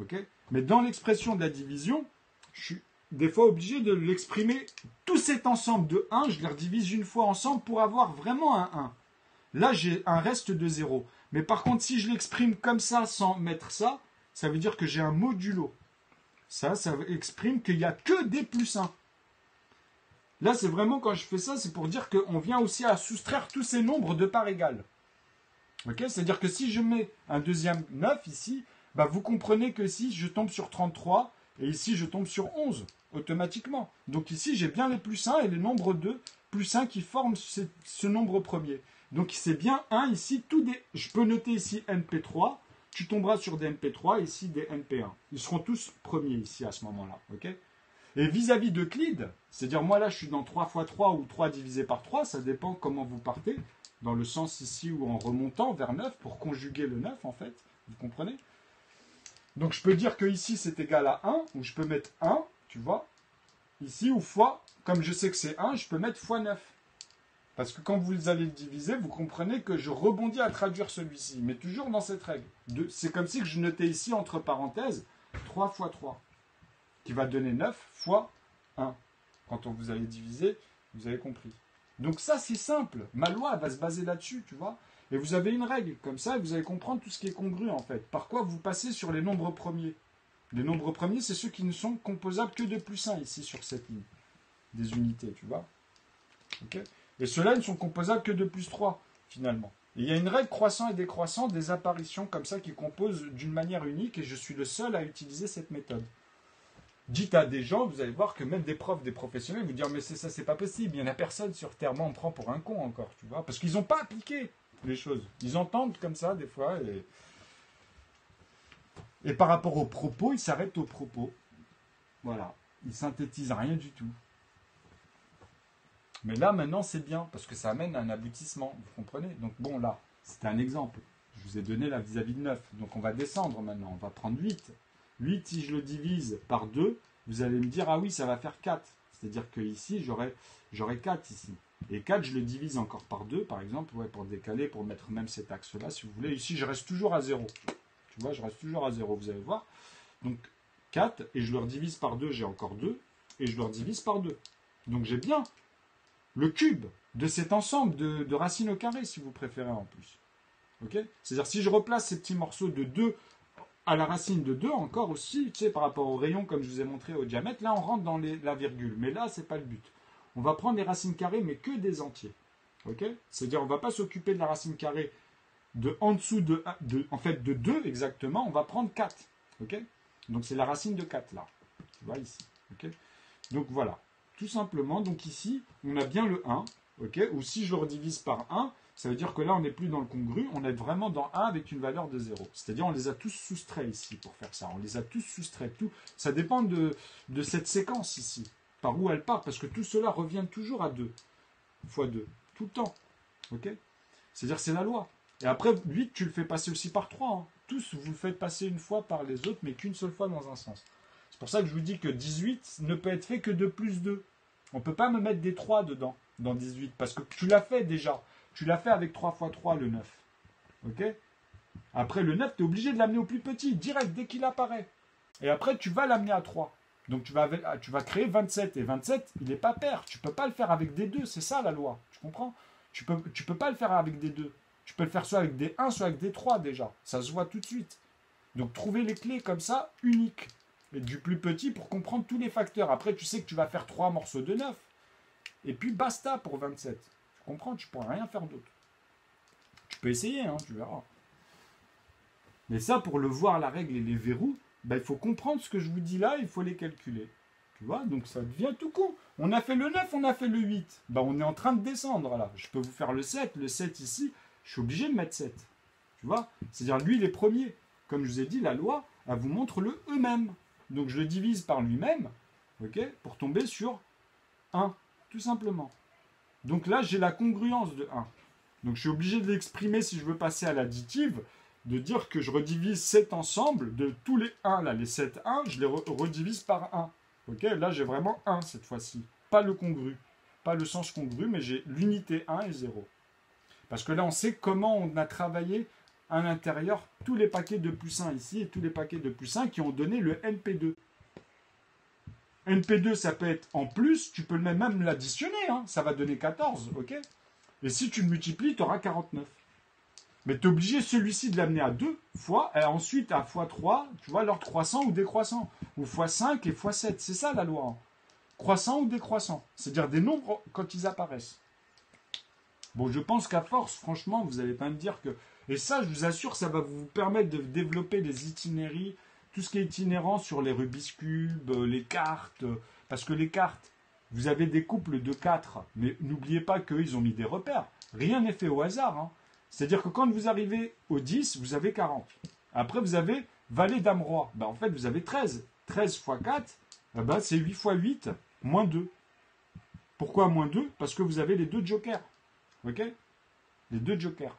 Speaker 2: Okay, mais dans l'expression de la division, je suis des fois obligé de l'exprimer. Tout cet ensemble de 1, je les redivise une fois ensemble pour avoir vraiment un 1. Là, j'ai un reste de 0. Mais par contre, si je l'exprime comme ça, sans mettre ça, ça veut dire que j'ai un modulo. Ça exprime qu'il n'y a que des plus 1. Là, c'est vraiment, quand je fais ça, c'est pour dire qu'on vient aussi à soustraire tous ces nombres de part égale. Okay, c'est-à-dire que si je mets un deuxième 9 ici, bah vous comprenez que si je tombe sur 33, et ici je tombe sur 11, automatiquement. Donc ici, j'ai bien les plus 1 et les nombres 2 plus 1 qui forment ce nombre premier. Donc c'est bien 1 ici, je peux noter ici NP3, tu tomberas sur des NP3, ici des NP1. Ils seront tous premiers ici à ce moment-là. Okay, et vis-à-vis d'Euclide, c'est-à-dire moi là je suis dans 3 fois 3 ou 3 divisé par 3, ça dépend comment vous partez, dans le sens ici ou en remontant vers 9 pour conjuguer le 9 en fait, vous comprenez? Donc je peux dire que ici c'est égal à 1, ou je peux mettre 1, tu vois, ici, ou fois, comme je sais que c'est 1, je peux mettre fois 9. Parce que quand vous allez le diviser, vous comprenez que je rebondis à traduire celui-ci, mais toujours dans cette règle. C'est comme si je notais ici, entre parenthèses, 3 fois 3, qui va donner 9 fois 1. Quand vous allez diviser, vous avez compris. Donc ça, c'est simple. Ma loi, elle va se baser là-dessus, tu vois. Et vous avez une règle, comme ça, et vous allez comprendre tout ce qui est congru, en fait. Par quoi vous passez sur les nombres premiers? Les nombres premiers, c'est ceux qui ne sont composables que de plus 1, ici, sur cette ligne. Des unités, tu vois. Okay, et ceux-là ne sont composables que de plus 3, finalement. Et il y a une règle croissant et décroissant des apparitions comme ça qui composent d'une manière unique, et je suis le seul à utiliser cette méthode. Dites à des gens, vous allez voir que même des profs, des professionnels, vous dire mais ça, c'est pas possible, il n'y en a personne sur Terre, moi on me prend pour un con encore, tu vois, parce qu'ils n'ont pas appliqué les choses. Ils entendent comme ça des fois, et par rapport aux propos, ils s'arrêtent aux propos. Voilà, ils synthétisent rien du tout. Mais là maintenant c'est bien, parce que ça amène à un aboutissement, vous comprenez? Donc bon là, c'était un exemple. Je vous ai donné là vis-à-vis de 9, donc on va descendre maintenant, on va prendre 8. 8, si je le divise par 2, vous allez me dire, ah oui, ça va faire 4. C'est-à-dire que ici, j'aurai 4 ici. Et 4, je le divise encore par 2, par exemple, ouais, pour décaler, pour mettre même cet axe-là, si vous voulez. Ici, je reste toujours à 0. Tu vois, je reste toujours à 0, vous allez voir. Donc, 4, et je le redivise par 2, j'ai encore 2, et je le redivise par 2. Donc, j'ai bien le cube de cet ensemble de racines au carré, si vous préférez, en plus. Okay, c'est-à-dire, si je replace ces petits morceaux de 2 à la racine de 2 encore aussi, tu sais, par rapport au rayon, comme je vous ai montré au diamètre, là on rentre dans la virgule, mais là c'est pas le but. On va prendre les racines carrées, mais que des entiers. Ok, c'est-à-dire on va pas s'occuper de la racine carrée de en dessous en fait de 2 exactement, on va prendre 4. Ok, donc c'est la racine de 4 là. Tu vois ici. Ok, donc voilà. Tout simplement, donc ici, on a bien le 1. Ok, ou si je le redivise par 1, ça veut dire que là, on n'est plus dans le congru, on est vraiment dans 1 avec une valeur de 0. C'est-à-dire, on les a tous soustraits ici pour faire ça. On les a tous soustraits. Tout. Ça dépend de cette séquence ici, par où elle part, parce que tout cela revient toujours à 2 fois 2, tout le temps. Ok, c'est-à-dire, c'est la loi. Et après, 8, tu le fais passer aussi par 3. Hein. Tous, vous le faites passer une fois par les autres, mais qu'une seule fois dans un sens. C'est pour ça que je vous dis que 18 ne peut être fait que de plus 2. On ne peut pas me mettre des 3 dedans, dans 18, parce que tu l'as fait déjà. Tu l'as fait avec 3 fois 3, le 9. Ok? Après, le 9, tu es obligé de l'amener au plus petit, direct, dès qu'il apparaît. Et après, tu vas l'amener à 3. Donc, tu vas créer 27. Et 27, il n'est pas pair. Tu ne peux pas le faire avec des 2. C'est ça, la loi. Tu comprends? Tu peux pas le faire avec des 2. Tu peux le faire soit avec des 1, soit avec des 3, déjà. Ça se voit tout de suite. Donc, trouver les clés comme ça, uniques. Et du plus petit pour comprendre tous les facteurs. Après, tu sais que tu vas faire 3 morceaux de 9. Et puis, basta pour 27. Tu comprends? Tu ne pourras rien faire d'autre. Tu peux essayer, hein, tu verras. Mais ça, pour le voir, la règle et les verrous, ben, il faut comprendre ce que je vous dis là, il faut les calculer.
Speaker 1: Tu vois, donc ça devient tout con. On a fait le 9, on a fait le 8. Bah, on est en train de descendre là. Je peux vous faire le 7. Le 7 ici, je suis obligé de mettre 7. Tu vois, c'est-à-dire lui, il est premier. Comme je vous ai dit, la loi, elle vous montre le E même. Donc je le divise par lui-même, ok, pour tomber sur 1, tout simplement. Donc là, j'ai la congruence de 1. Donc je suis obligé de l'exprimer si je veux passer à l'additive, de dire que je redivise 7 ensemble, de tous les 1, là, les 7 1, je les redivise par 1. Ok, là j'ai vraiment 1 cette fois-ci. Pas le congru, pas le sens congru, mais j'ai l'unité 1 et 0. Parce que là, on sait comment on a travaillé à l'intérieur tous les paquets de plus 1 ici et tous les paquets de plus 1 qui ont donné le NP2. NP2, ça peut être en plus, tu peux même l'additionner, hein, ça va donner 14, ok. Et si tu le multiplies, tu auras 49. Mais tu es obligé celui-ci de l'amener à 2 fois, et ensuite à x3, tu vois, alors croissant ou décroissant, ou x5 et x7, c'est ça la loi. Hein. Croissant ou décroissant, c'est-à-dire des nombres quand ils apparaissent. Bon, je pense qu'à force, franchement, vous allez pas me dire que... Et ça, je vous assure, ça va vous permettre de développer des itinéraires, tout ce qui est itinérant sur les Rubik's Cube, les cartes. Parce que les cartes, vous avez des couples de 4, mais n'oubliez pas qu'ils ont mis des repères. Rien n'est fait au hasard. Hein. C'est-à-dire que quand vous arrivez au 10, vous avez 40. Après, vous avez valet dame roi. Ben, en fait, vous avez 13. 13 fois 4, ben, c'est 8 fois 8, moins 2. Pourquoi moins 2? Parce que vous avez les deux jokers. Ok? Les deux jokers.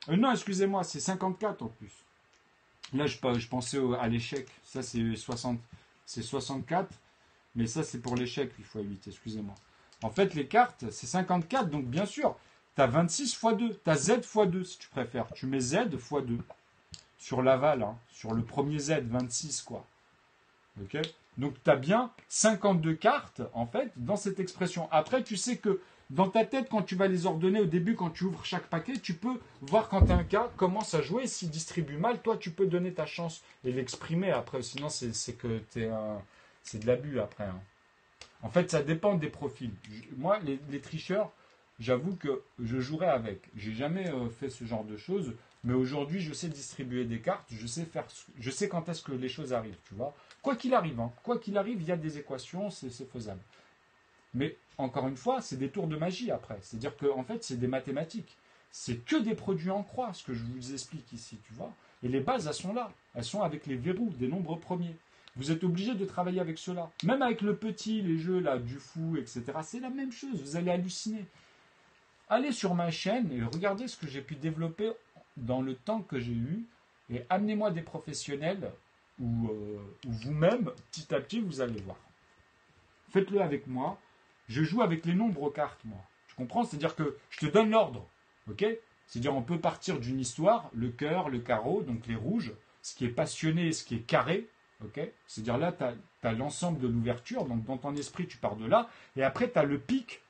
Speaker 1: Non, excusez-moi, c'est 54 en plus. Là, je pensais à l'échec. Ça, c'est 64. Mais ça, c'est pour l'échec, 8 fois 8, excusez-moi. En fait, les cartes, c'est 54. Donc, bien sûr, tu as 26 fois 2. Tu as Z fois 2, si tu préfères. Tu mets Z fois 2. Sur l'aval, hein, sur le premier Z, 26, quoi. Ok? Donc, tu as bien 52 cartes, en fait, dans cette expression. Après, tu sais que dans ta tête, quand tu vas les ordonner au début, quand tu ouvres chaque paquet, tu peux voir quand un cas commence à jouer. S'il distribue mal, toi, tu peux donner ta chance et l'exprimer après. Sinon, c'est que c'est de l'abus après. Hein. En fait, ça dépend des profils. Moi, les tricheurs, j'avoue que je jouerai avec. J'ai jamais fait ce genre de choses. Mais aujourd'hui, je sais distribuer des cartes. Je sais quand est-ce que les choses arrivent, tu vois. Quoi qu'il arrive, hein. Quoi qu'il arrive, il y a des équations, c'est faisable. Mais encore une fois, c'est des tours de magie après. C'est-à-dire qu'en fait, c'est des mathématiques. C'est que des produits en croix, ce que je vous explique ici, tu vois. Et les bases, elles sont là. Elles sont avec les verrous des nombres premiers. Vous êtes obligé de travailler avec cela. Même avec le petit, les jeux là, du fou, etc. C'est la même chose. Vous allez halluciner. Allez sur ma chaîne et regardez ce que j'ai pu développer dans le temps que j'ai eu. Et amenez-moi des professionnels ou vous-même, petit à petit, vous allez voir. Faites-le avec moi. Je joue avec les nombres aux cartes, moi. Tu comprends? C'est-à-dire que je te donne l'ordre. Ok? C'est-à-dire on peut partir d'une histoire, le cœur, le carreau, donc les rouges, ce qui est passionné, ce qui est carré. Ok? C'est-à-dire là, tu as l'ensemble de l'ouverture, donc dans ton esprit, tu pars de là. Et après, tu as le pic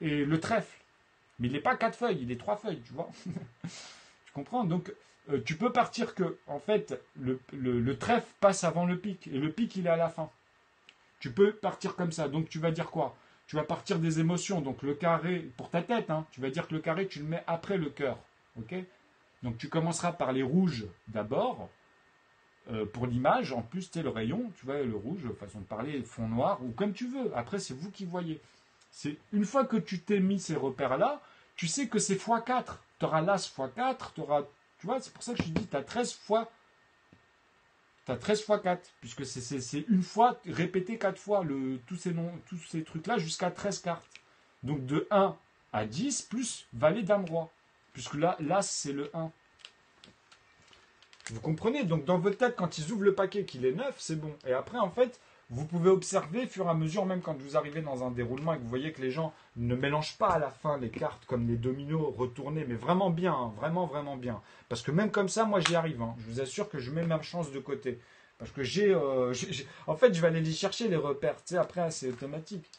Speaker 1: et le trèfle. Mais il n'est pas 4 feuilles, il est 3 feuilles, tu vois? Tu comprends? Donc, tu peux partir que, en fait, le trèfle passe avant le pic, et le pic, il est à la fin. Tu peux partir comme ça. Donc, tu vas dire quoi? Tu vas partir des émotions. Donc, le carré, pour ta tête, hein, tu vas dire que le carré, tu le mets après le cœur. Ok? Donc, tu commenceras par les rouges d'abord. Pour l'image, en plus, tu sais, le rayon, tu vois, le rouge, façon de parler, fond noir, ou comme tu veux. Après, c'est vous qui voyez. Une fois que tu t'es mis ces repères-là, tu sais que c'est x4. Tu auras l'as x4, tu auras... Tu vois, c'est pour ça que je te dis, tu as 13 fois... Tu as 13 fois 4, puisque c'est une fois répété 4 fois tous ces trucs-là jusqu'à 13 cartes. Donc de 1 à 10 plus valet dame roi. Puisque là, l'as, c'est le 1. Vous comprenez? Donc dans votre tête, quand ils ouvrent le paquet qu'il est 9, c'est bon. Et après, en fait, vous pouvez observer, au fur et à mesure, même quand vous arrivez dans un déroulement et que vous voyez que les gens ne mélangent pas à la fin les cartes comme les dominos retournés, mais vraiment bien, hein, vraiment, vraiment bien. Parce que même comme ça, moi, j'y arrive. Hein. Je vous assure que je mets ma chance de côté. Parce que en fait, je vais aller les chercher, les repères. Tu sais, après, c'est automatique.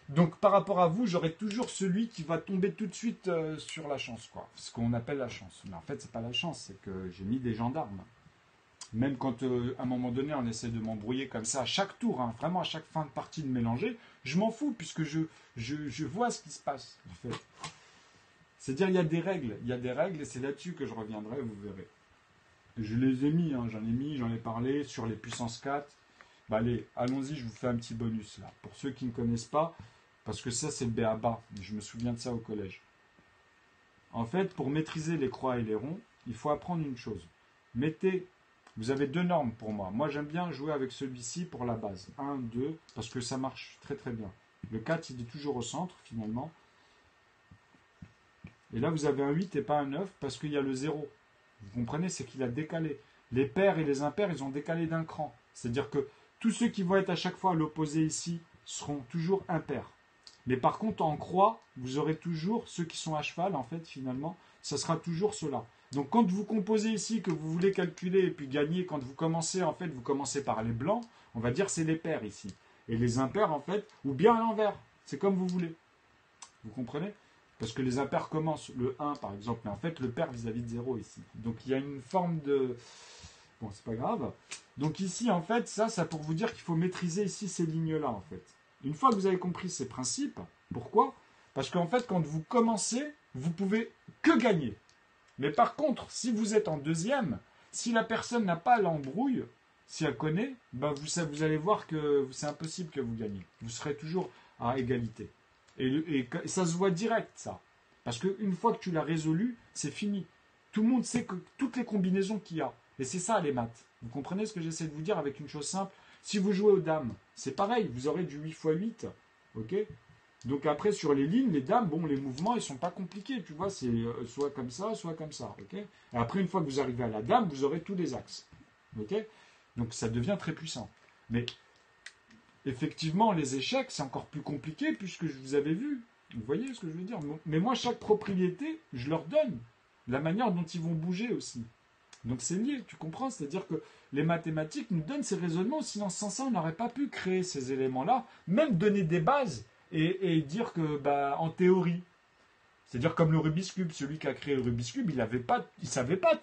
Speaker 1: Donc, par rapport à vous, j'aurai toujours celui qui va tomber tout de suite sur la chance, quoi. Ce qu'on appelle la chance. Mais en fait, c'est pas la chance, c'est que j'ai mis des gendarmes. Même quand, à un moment donné, on essaie de m'embrouiller comme ça, à chaque tour, hein, vraiment à chaque fin de partie de mélanger, je m'en fous, puisque je vois ce qui se passe, en fait. C'est-à-dire, il y a des règles, et c'est là-dessus que je reviendrai, vous verrez. Je les ai mis, hein, j'en ai parlé sur les puissances 4.
Speaker 2: Bah allez, allons-y, je vous fais un petit bonus là. Pour ceux qui ne connaissent pas, parce que ça c'est le b.a.-ba, je me souviens de ça au collège. En fait, pour maîtriser les croix et les ronds, il faut apprendre une chose. Vous avez deux normes pour moi. Moi j'aime bien jouer avec celui-ci pour la base. 1, 2, parce que ça marche très très bien. Le 4 il est toujours au centre finalement. Et là vous avez un 8 et pas un 9 parce qu'il y a le 0. Vous comprenez, c'est qu'il a décalé. Les pairs et les impairs, ils ont décalé d'un cran. C'est-à-dire que tous ceux qui vont être à chaque fois à l'opposé ici seront toujours impairs. Mais par contre, en croix, vous aurez toujours ceux qui sont à cheval, en fait, finalement, ça sera toujours cela. Donc quand vous composez ici, que vous voulez calculer et puis gagner, quand vous commencez, en fait, vous commencez par les blancs, on va dire c'est les pairs ici. Et les impairs, en fait, ou bien à l'envers, c'est comme vous voulez. Vous comprenez? Parce que les impairs commencent le 1, par exemple, mais en fait, le pair vis-à-vis de 0 ici. Donc il y a une forme de... Bon, c'est pas grave. Donc ici, en fait, ça pour vous dire qu'il faut maîtriser ici ces lignes-là, en fait. Une fois que vous avez compris ces principes, pourquoi? Parce qu'en fait, quand vous commencez, vous pouvez que gagner. Mais par contre, si vous êtes en deuxième, si la personne n'a pas l'embrouille, si elle connaît, ben vous allez voir que c'est impossible que vous gagnez. Vous serez toujours à égalité. Et ça se voit direct, ça. Parce qu'une fois que tu l'as résolu, c'est fini. Tout le monde sait que toutes les combinaisons qu'il y a. Et c'est ça les maths. Vous comprenez ce que j'essaie de vous dire avec une chose simple? Si vous jouez aux dames, c'est pareil, vous aurez du 8 x 8. Ok? Donc après, sur les lignes, les dames, bon, les mouvements, ils sont pas compliqués. Tu vois, c'est soit comme ça, soit comme ça. Ok? Et après, une fois que vous arrivez à la dame, vous aurez tous les axes. Ok? Donc ça devient très puissant. Mais effectivement, les échecs, c'est encore plus compliqué puisque je vous avais vu. Vous voyez ce que je veux dire? Mais moi, chaque propriété, je leur donne la manière dont ils vont bouger aussi. Donc c'est lié, tu comprends? C'est-à-dire que les mathématiques nous donnent ces raisonnements, sinon sans ça, on n'aurait pas pu créer ces éléments-là, même donner des bases et dire que, bah, en théorie, c'est-à-dire comme le Rubik's Cube, celui qui a créé le Rubik's Cube, il savait pas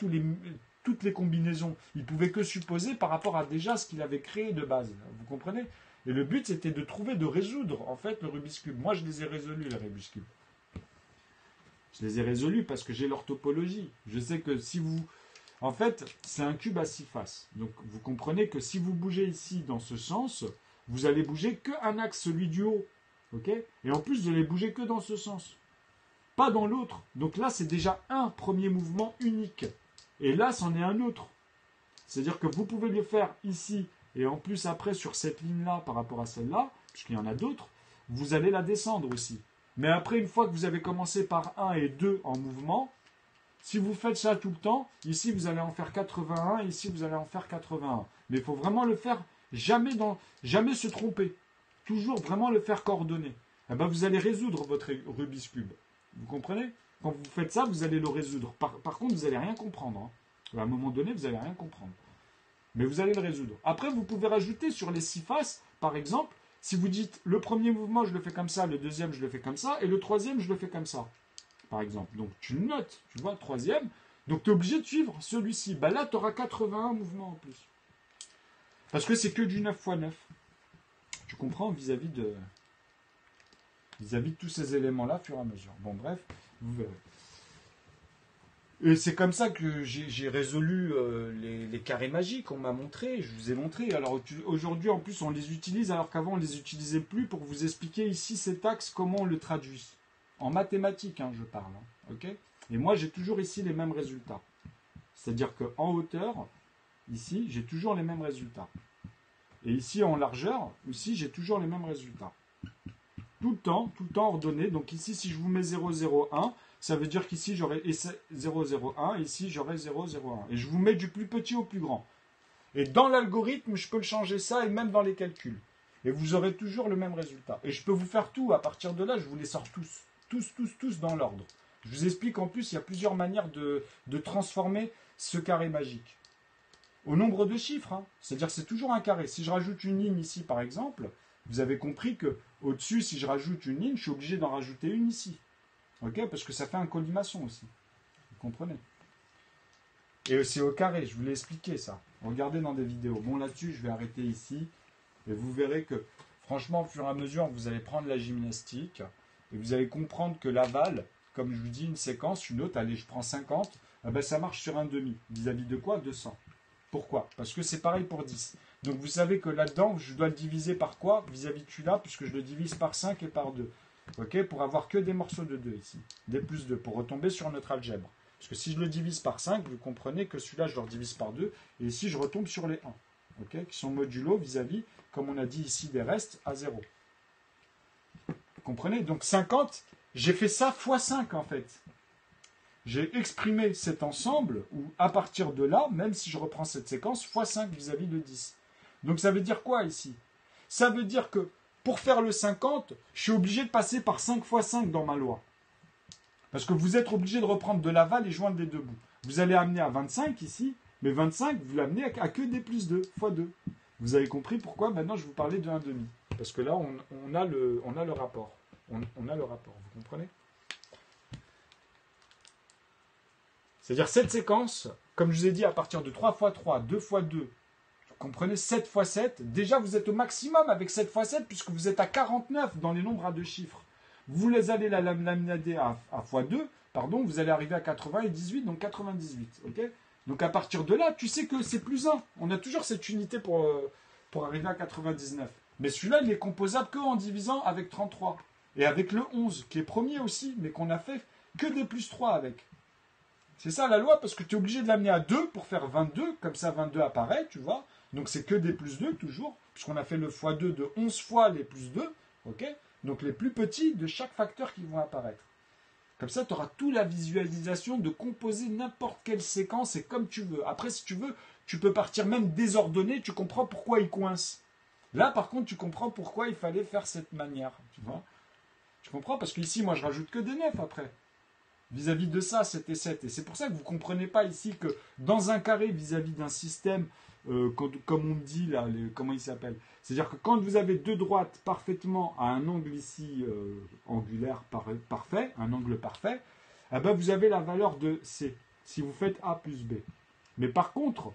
Speaker 2: toutes les combinaisons. Il pouvait que supposer par rapport à déjà ce qu'il avait créé de base. Vous comprenez? Et le but, c'était de résoudre, en fait, le Rubik's Cube. Moi, je les ai résolus, les Rubik's Cube. Je les ai résolus parce que j'ai leur topologie. Je sais que si vous... En fait, c'est un cube à 6 faces. Donc, vous comprenez que si vous bougez ici dans ce sens, vous allez bouger qu'un axe, celui du haut. Ok? Et en plus, vous allez bouger que dans ce sens. Pas dans l'autre. Donc là, c'est déjà un premier mouvement unique. Et là, c'en est un autre. C'est-à-dire que vous pouvez le faire ici, et en plus après, sur cette ligne-là, par rapport à celle-là, puisqu'il y en a d'autres, vous allez la descendre aussi. Mais après, une fois que vous avez commencé par 1 et 2 en mouvement, si vous faites ça tout le temps, ici vous allez en faire 81, ici vous allez en faire 81. Mais il faut vraiment le faire, jamais se tromper. Toujours vraiment le faire coordonner. Et ben vous allez résoudre votre Rubik's Cube. Vous comprenez? Quand vous faites ça, vous allez le résoudre. Par contre, vous n'allez rien comprendre. Hein. À un moment donné, vous n'allez rien comprendre. Mais vous allez le résoudre. Après, vous pouvez rajouter sur les 6 faces, par exemple, si vous dites le premier mouvement, je le fais comme ça, le deuxième, je le fais comme ça, et le troisième, je le fais comme ça. Par exemple. Donc tu le notes, tu vois, le troisième. Donc tu es obligé de suivre celui-ci. Bah là, tu auras 81 mouvements en plus. Parce que c'est que du 9 x 9. Tu comprends vis-à-vis de tous ces éléments-là, au fur et à mesure. Bon, bref, vous verrez. Et c'est comme ça que j'ai résolu les carrés magiques, on m'a montré, je vous ai montré. Alors aujourd'hui, en plus, on les utilise, alors qu'avant, on ne les utilisait plus pour vous expliquer ici cet axe, comment on le traduit. En mathématiques, hein, je parle. Hein, ok? Et moi, j'ai toujours ici les mêmes résultats. C'est-à-dire qu'en hauteur, ici, j'ai toujours les mêmes résultats. Et ici, en largeur, aussi, j'ai toujours les mêmes résultats. Tout le temps ordonné. Donc ici, si je vous mets 0, 0, 1, ça veut dire qu'ici, j'aurai 0, 0, 1, et ici, j'aurai 0, 0, 1. Et je vous mets du plus petit au plus grand. Et dans l'algorithme, je peux le changer ça, et même dans les calculs. Et vous aurez toujours le même résultat. Et je peux vous faire tout. À partir de là, je vous les sors tous. Tous dans l'ordre. Je vous explique en plus, il y a plusieurs manières de transformer ce carré magique. Au nombre de chiffres, hein. C'est-à-dire que c'est toujours un carré. Si je rajoute une ligne ici, par exemple, vous avez compris que au-dessus, si je rajoute une ligne, je suis obligé d'en rajouter une ici. Ok? Parce que ça fait un colimaçon aussi. Vous comprenez? Et c'est au carré, je vous l'ai expliqué ça. Regardez dans des vidéos. Bon, là-dessus, je vais arrêter ici. Et vous verrez que, franchement, au fur et à mesure, vous allez prendre la gymnastique. Et vous allez comprendre que l'aval, comme je vous dis, une séquence, une autre, allez, je prends 50, eh ben ça marche sur un demi. Vis-à-vis de quoi? 200. Pourquoi? Parce que c'est pareil pour 10.
Speaker 1: Donc vous savez que là-dedans, je dois le diviser par quoi vis-à-vis de celui-là, puisque je le divise par 5 et par 2. Ok, pour avoir que des morceaux de 2 ici. Des plus 2, pour retomber sur notre algèbre. Parce que si je le divise par 5, vous comprenez que celui-là, je le redivise par 2. Et ici, je retombe sur les 1. Ok, qui sont modulo vis-à-vis, comme on a dit ici, des restes à 0. Vous comprenez? Donc 50, j'ai fait ça fois 5 en fait. J'ai exprimé cet ensemble où à partir de là, même si je reprends cette séquence, fois 5 vis-à-vis de 10. Donc ça veut dire quoi ici? Ça veut dire que pour faire le 50, je suis obligé de passer par 5 fois 5 dans ma loi. Parce que vous êtes obligé de reprendre de l'aval et joindre les deux bouts. Vous allez amener à 25 ici, mais 25, vous l'amenez à que des plus 2, fois 2. Vous avez compris pourquoi maintenant je vous parlais de 1,5. Parce que là, on a le rapport. On a le rapport, vous comprenez? C'est-à-dire cette séquence, comme je vous ai dit, à partir de 3 fois 3, 2 fois 2, vous comprenez, 7 fois 7, déjà vous êtes au maximum avec 7 fois 7 puisque vous êtes à 49 dans les nombres à deux chiffres. Vous les allez la laminader à fois 2, pardon, vous allez arriver à 80 et 18, donc 98. Ok, donc à partir de là, tu sais que c'est plus 1. On a toujours cette unité pour arriver à 99. Mais celui-là, il est composable qu'en divisant avec 33. Et avec le 11, qui est premier aussi, mais qu'on a fait que des plus 3 avec. C'est ça la loi, parce que tu es obligé de l'amener à 2 pour faire 22, comme ça 22 apparaît, tu vois. Donc c'est que des plus 2 toujours, puisqu'on a fait le x2 de 11 fois les plus 2, ok. Donc les plus petits de chaque facteur qui vont apparaître. Comme ça, tu auras toute la visualisation de composer n'importe quelle séquence et comme tu veux. Après, si tu veux, tu peux partir même désordonné, tu comprends pourquoi il coince. Là, par contre, tu comprends pourquoi il fallait faire cette manière, tu vois. Tu comprends? Parce qu'ici, moi, je rajoute que des 9 après. Vis-à-vis de ça, 7 et 7. Et c'est pour ça que vous ne comprenez pas ici que dans un carré, vis-à-vis d'un système, comme on dit là, comment il s'appelle? C'est-à-dire que quand vous avez deux droites parfaitement à un angle ici angulaire parfait, un angle parfait, eh ben vous avez la valeur de C, si vous faites A plus B. Mais par contre,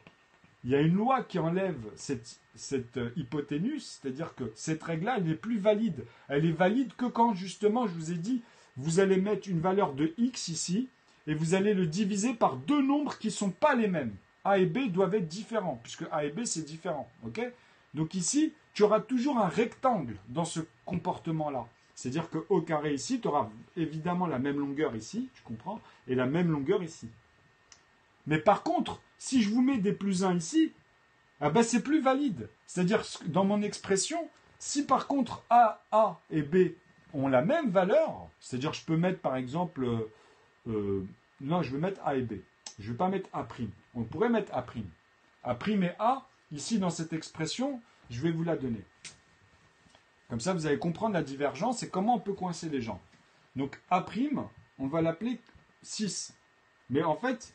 Speaker 1: il y a une loi qui enlève cette hypoténuse, c'est-à-dire que cette règle-là, elle n'est plus valide. Elle est valide que quand, justement, je vous ai dit, vous allez mettre une valeur de x ici, et vous allez le diviser par deux nombres qui ne sont pas les mêmes. A et B doivent être différents, puisque A et B, c'est différent. Okay, donc ici, tu auras toujours un rectangle dans ce comportement-là. C'est-à-dire qu'au carré ici, tu auras évidemment la même longueur ici, tu comprends, et la même longueur ici. Mais par contre, si je vous mets des plus 1 ici, ah ben c'est plus valide. C'est-à-dire, dans mon expression, si par contre A et B ont la même valeur, c'est-à-dire je peux mettre par exemple, non, je vais mettre A et B. Je ne vais pas mettre A'. On pourrait mettre A'. A' et A, ici dans cette expression, je vais vous la donner. Comme ça, vous allez comprendre la divergence et comment on peut coincer les gens. Donc A', on va l'appeler 6. Mais en fait,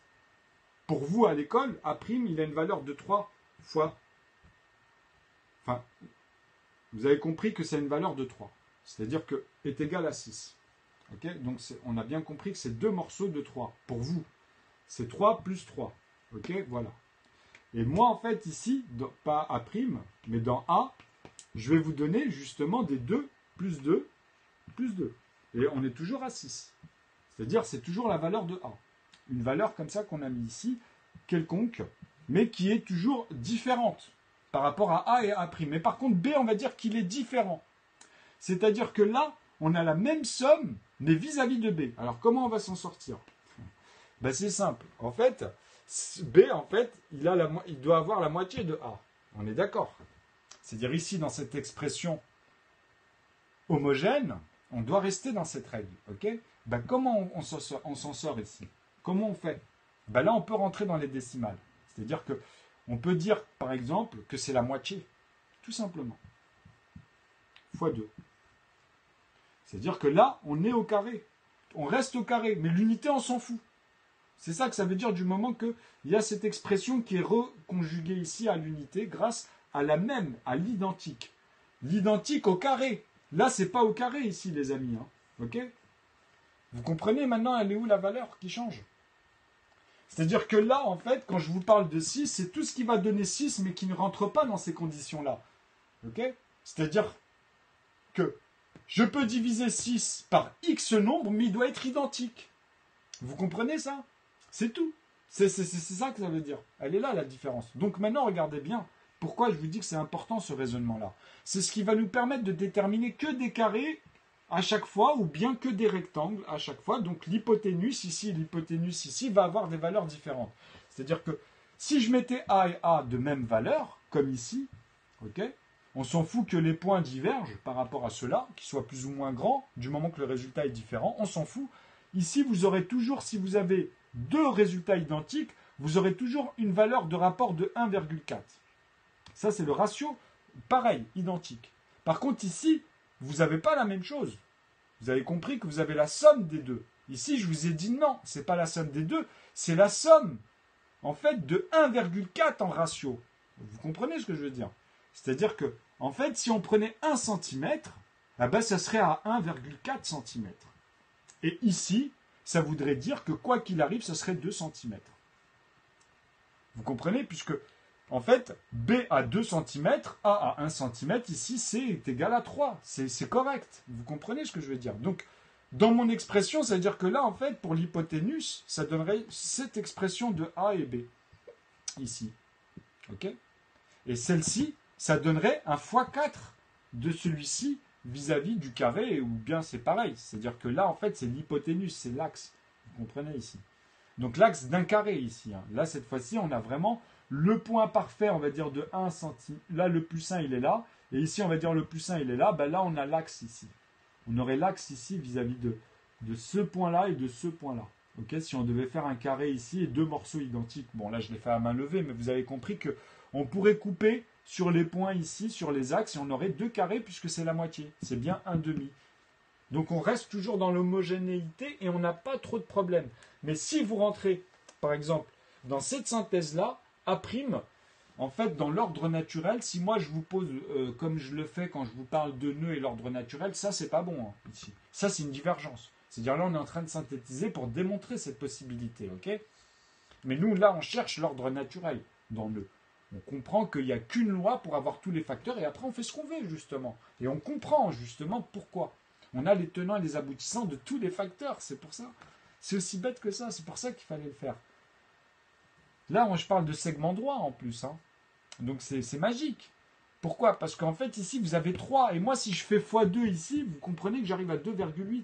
Speaker 1: pour vous à l'école, A', il a une valeur de 3 fois. Enfin, vous avez compris que c'est une valeur de 3. C'est-à-dire que est égal à 6. Okay, donc on a bien compris que c'est deux morceaux de 3. Pour vous, c'est 3 plus 3. Ok, voilà. Et moi, en fait, ici, pas A', mais dans A, je vais vous donner justement des 2 plus 2 plus 2. Et on est toujours à 6. C'est-à-dire c'est toujours la valeur de A. Une valeur comme ça qu'on a mis ici, quelconque, mais qui est toujours différente par rapport à A et A'. Mais par contre, B, on va dire qu'il est différent. C'est-à-dire que là, on a la même somme, mais vis-à-vis de B. Alors, comment on va s'en sortir? Ben, c'est simple. En fait, B, en fait, il doit avoir la moitié de A. On est d'accord. C'est-à-dire ici, dans cette expression homogène, on doit rester dans cette règle. Okay, ben, comment on s'en sort ici? Comment on fait? Ben là, on peut rentrer dans les décimales. C'est-à-dire que on peut dire, par exemple, que c'est la moitié. Tout simplement. Fois 2. C'est-à-dire que là, on est au carré. On reste au carré, mais l'unité, on s'en fout. C'est ça que ça veut dire du moment qu'il y a cette expression qui est reconjuguée ici à l'unité grâce à la même, à l'identique. L'identique au carré. Là, c'est pas au carré ici, les amis. Hein. Ok? Vous comprenez maintenant, elle est où la valeur qui change? C'est-à-dire que là, en fait, quand je vous parle de 6, c'est tout ce qui va donner 6, mais qui ne rentre pas dans ces conditions-là. Ok? C'est-à-dire que je peux diviser 6 par x nombre, mais il doit être identique. Vous comprenez ça? C'est tout. C'est ça que ça veut dire. Elle est là, la différence. Donc maintenant, regardez bien.
Speaker 2: Pourquoi je vous dis que c'est important ce raisonnement-là? C'est ce qui va nous permettre de déterminer que des carrés à chaque fois, ou bien que des rectangles à chaque fois. Donc l'hypoténuse ici et l'hypoténuse ici va avoir des valeurs différentes. C'est-à-dire que si je mettais A et A de même valeur, comme ici, ok, on s'en fout que les points divergent par rapport à ceux-là, qu'ils soient plus ou moins grands, du moment que le résultat est différent, on s'en fout. Ici, vous aurez toujours, si vous avez deux résultats identiques, vous aurez toujours une valeur de rapport de 1,4. Ça, c'est le ratio, pareil, identique. Par contre, ici, vous n'avez pas la même chose. Vous avez compris que vous avez la somme des deux. Ici, je vous ai dit non, ce n'est pas la somme des deux, c'est la somme, en fait, de 1,4 en ratio. Vous comprenez ce que je veux dire? C'est-à-dire que, en fait, si on prenait 1 cm, eh ben, ça serait à 1,4 cm. Et ici, ça voudrait dire que quoi qu'il arrive, ce serait 2 cm. Vous comprenez? Puisque, en fait, B à 2 cm, A à 1 cm, ici, c'est égal à 3. C'est correct. Vous comprenez ce que je veux dire? Donc, dans mon expression, ça veut dire que là, en fait, pour l'hypoténuse, ça donnerait cette expression de A et B. Ici. OK? Et celle-ci, ça donnerait un x4 de celui-ci vis-à-vis du carré, ou bien c'est pareil. C'est-à-dire que là, en fait, c'est l'hypoténuse, c'est l'axe. Vous comprenez ici? Donc l'axe d'un carré ici. Hein. Là, cette fois-ci, on a vraiment le point parfait, on va dire, de 1 cm. Là, le plus 1, il est là. Et ici, on va dire le plus 1, il est là. Ben là, on a l'axe ici. On aurait l'axe ici vis-à-vis de ce point-là et de ce point-là. Okay, si on devait faire un carré ici et deux morceaux identiques. Bon, là, je l'ai fait à main levée, mais vous avez compris qu'on pourrait couper sur les points ici, sur les axes, et on aurait deux carrés puisque c'est la moitié. C'est bien un demi. Donc, on reste toujours dans l'homogénéité et on n'a pas trop de problèmes. Mais si vous rentrez, par exemple, dans cette synthèse-là, A', en fait, dans l'ordre naturel, si moi je vous pose, comme je le fais quand je vous parle de nœuds et l'ordre naturel, ça, c'est pas bon, hein, ici. Ça, c'est une divergence. C'est-à-dire là, on est en train de synthétiser pour démontrer cette possibilité, ok? Mais nous, là, on cherche l'ordre naturel dans nœud. On comprend qu'il n'y a qu'une loi pour avoir tous les facteurs et après, on fait ce qu'on veut, justement. Et on comprend, justement, pourquoi. On a les tenants et les aboutissants de tous les facteurs, c'est pour ça. C'est aussi bête que ça, c'est pour ça qu'il fallait le faire. Là, moi, je parle de segment droit, en plus, hein. Donc, c'est magique. Pourquoi? Parce qu'en fait, ici, vous avez 3. Et moi, si je fais x2 ici, vous comprenez que j'arrive à 2,8.